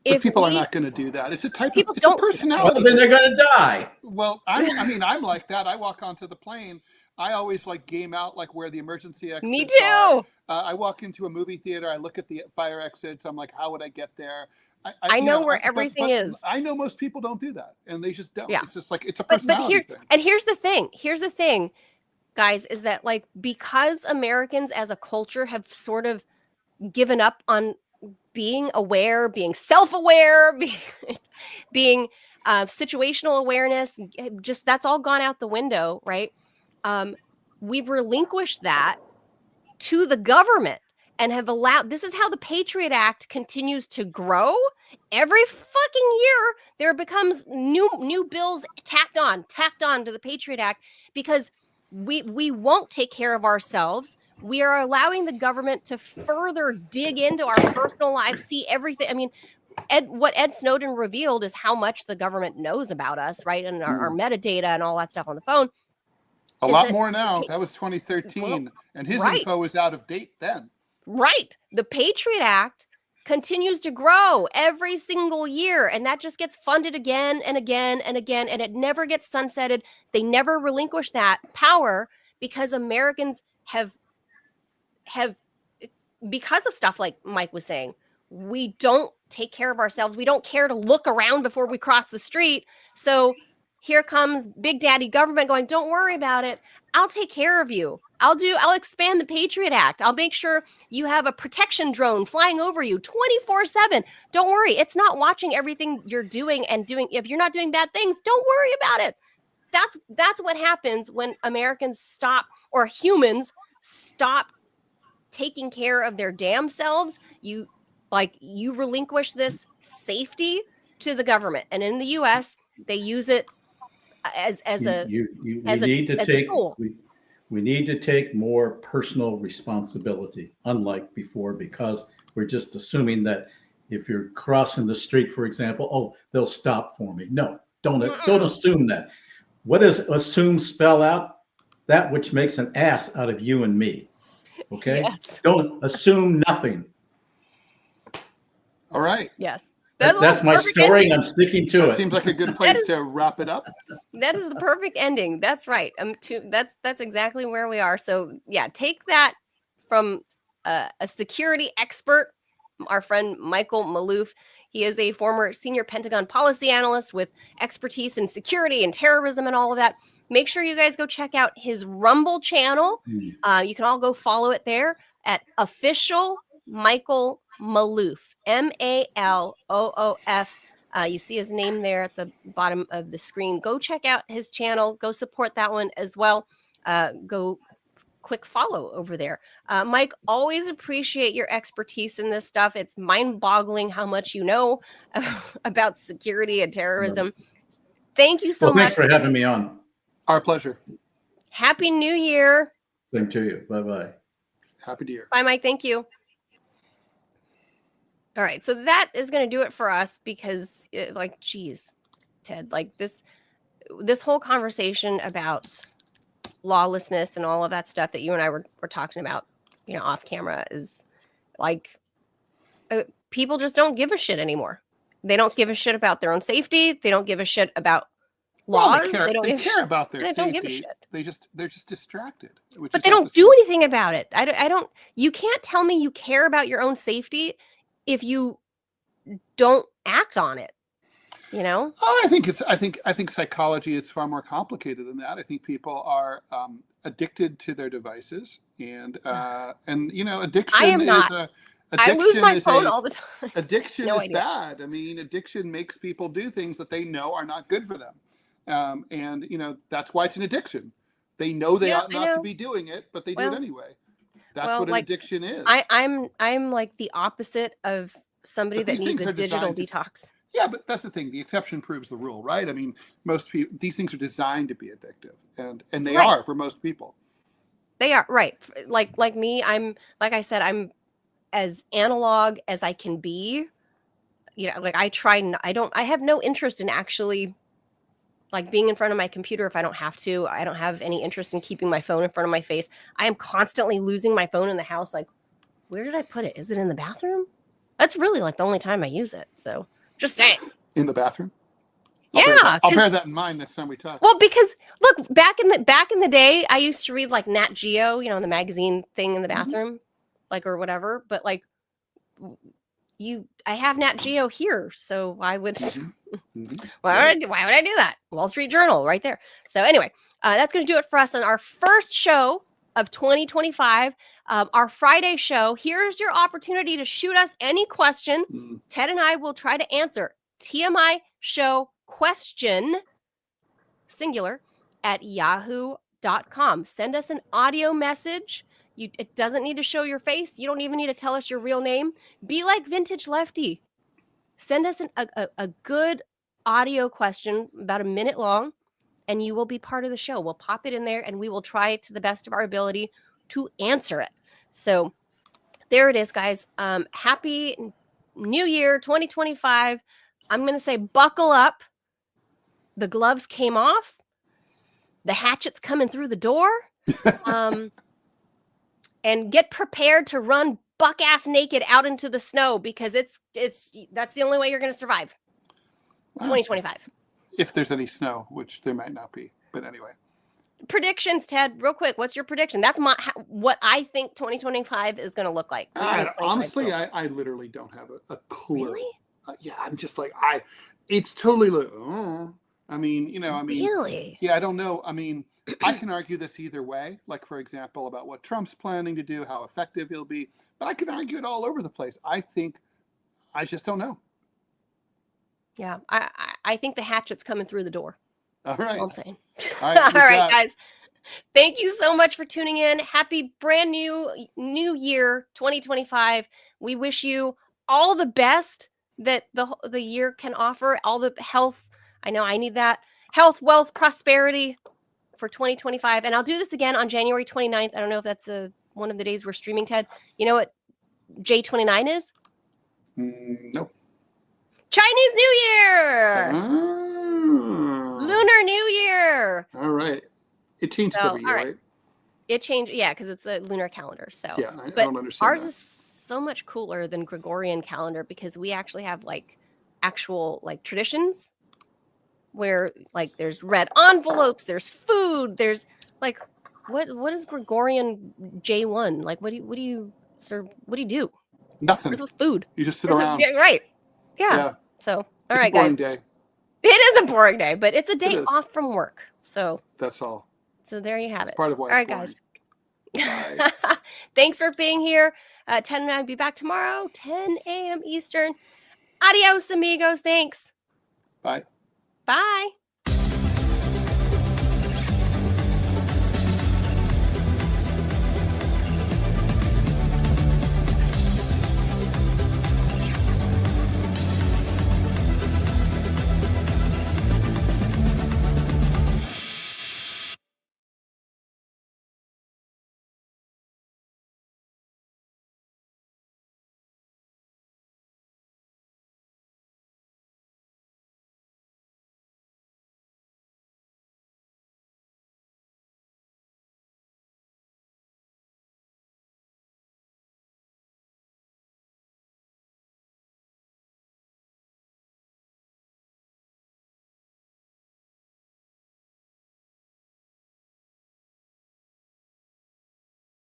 But people are not going to do that. It's a type of People it's a don't. personality. Well, then they're going to die. Well, I'm like that. I walk onto the plane. I always like game out like where the emergency exits Me too. are. I walk into a movie theater. I look at the fire exits. I'm like, how would I get there? I know where everything is. I know most people don't do that, and they just don't. Yeah. It's just like it's a personality thing. And here's the thing, guys, is that like because Americans as a culture have sort of given up on being aware, being self-aware, being situational awareness, just that's all gone out the window, right? We've relinquished that to the government and have allowed, this is how the Patriot Act continues to grow. Every fucking year there becomes new bills tacked on to the Patriot Act because we won't take care of ourselves. We are allowing the government to further dig into our personal lives, see everything. I mean, what Ed Snowden revealed is how much the government knows about us, right? And our metadata and all that stuff on the phone. A lot more now. That was 2013. And his info was out of date then. Right. The Patriot Act continues to grow every single year. And that just gets funded again and again and again. And it never gets sunsetted. They never relinquish that power because Americans have because of stuff like Mike was saying, we don't take care of ourselves. We don't care to look around before we cross the street. So here comes Big Daddy government going, don't worry about it. I'll take care of you. I'll expand the Patriot Act. I'll make sure you have a protection drone flying over you 24/7. Don't worry. It's not watching everything you're doing and doing. If you're not doing bad things, don't worry about it. That's what happens when Americans stop, or humans stop taking care of their damn selves. You relinquish this safety to the government. And in the US, they use it as a tool. We need to take more personal responsibility, unlike before, because we're just assuming that if you're crossing the street, for example, they'll stop for me. No, don't assume that. What does assume spell out? That which makes an ass out of you and me. Okay? Yes. Don't assume nothing. All right. Yes. That's my story, and I'm sticking to it. Seems like a good place to wrap it up. That is the perfect ending. That's right. That's exactly where we are. So yeah, take that from a security expert, our friend Michael Maloof. He is a former senior Pentagon policy analyst with expertise in security and terrorism and all of that. Make sure you guys go check out his Rumble channel. You can all go follow it there at official Michael Maloof. Maloof. You see his name there at the bottom of the screen. Go check out his channel. Go support that one as well. Go click follow over there. Mike, always appreciate your expertise in this stuff. It's mind-boggling how much you know about security and terrorism. Thank you so much. Thanks for having me on. Our pleasure. Happy New Year. Same to you. Bye-bye. Happy New Year. Bye, Mike. Thank you. All right, so that is going to do it for us because, geez, Ted, this whole conversation about lawlessness and all of that stuff that you and I were talking about, off camera is people just don't give a shit anymore. They don't give a shit about their own safety. They don't give a shit about laws. Well, they care about their safety. Don't give a shit. They're just distracted. But they don't do anything about it. I don't. You can't tell me you care about your own safety if you don't act on it, I think psychology is far more complicated than that. I think people are addicted to their devices, and addiction. I am not. I lose my phone all the time. Addiction is bad. I mean, addiction makes people do things that they know are not good for them, and that's why it's an addiction. They know they ought not to be doing it, but they do it anyway. That's what an addiction is. I'm like the opposite of somebody that needs a digital detox. Yeah, but that's the thing. The exception proves the rule, right? I mean, most people, these things are designed to be addictive, and they are for most people. They are, right. Like me, I'm, like I said, I'm as analog as I can be. You know, like I have no interest in actually like being in front of my computer if I don't have to. I don't have any interest in keeping my phone in front of my face. I am constantly losing my phone in the house. Like, where did I put it? Is it in the bathroom? That's really like the only time I use it. So just saying. In the bathroom? Yeah. I'll bear that in mind next time we talk. Well, because look, back in the day, I used to read like Nat Geo, you know, the magazine thing in the bathroom, like or whatever. But like I have Nat Geo here, so why would why would I do that? Wall Street Journal right there. So anyway, that's going to do it for us on our first show of 2025. Our Friday show. Here's your opportunity to shoot us any question. Ted and I will try to answer. TMI Show question, singular, at yahoo.com. Send us an audio message. It doesn't need to show your face. You don't even need to tell us your real name. Be like Vintage Lefty. Send us a good audio question, about a minute long, and you will be part of the show. We'll pop it in there, and we will try to the best of our ability to answer it. So there it is, guys. Happy New Year 2025. I'm going to say buckle up. The gloves came off. The hatchet's coming through the door. And get prepared to run buck ass naked out into the snow because that's the only way you're going to survive. 2025. If there's any snow, which there might not be. But anyway. Predictions, Ted, real quick. What's your prediction? That's what I think 2025 is going to to look like. Honestly, I literally don't have a clue. Really? Yeah, I'm just like, it's totally like, I mean, really? Yeah, I don't know. I mean, I can argue this either way. Like, for example, about what Trump's planning to do, how effective he'll be. But I can argue it all over the place. I just don't know. Yeah, I think the hatchet's coming through the door. All right. That's all I'm saying. All right, all right, guys. Thank you so much for tuning in. Happy brand new year 2025. We wish you all the best that the year can offer, all the health. I know I need that. Health, wealth, prosperity for 2025. And I'll do this again on January 29th. I don't know if that's one of the days we're streaming, Ted. You know what J29 is? Nope. Chinese New Year! Lunar New Year! All right. It changes every year, right? It changed, yeah, because it's a lunar calendar. So, yeah, I don't understand ours that. is so much cooler than Gregorian calendar because we actually have like actual like traditions where like there's red envelopes, there's food, there's like what is Gregorian J1? Like what do you do? Nothing. What's with food? You just sit around. Yeah, right. Yeah. So all right, guys. Day. It is a boring day, but it's a day off from work. So that's all. So there you have it. Part of why. All right, guys. Thanks for being here. 10 and I'll be back tomorrow, 10 a.m. Eastern. Adios, amigos. Thanks. Bye. Bye.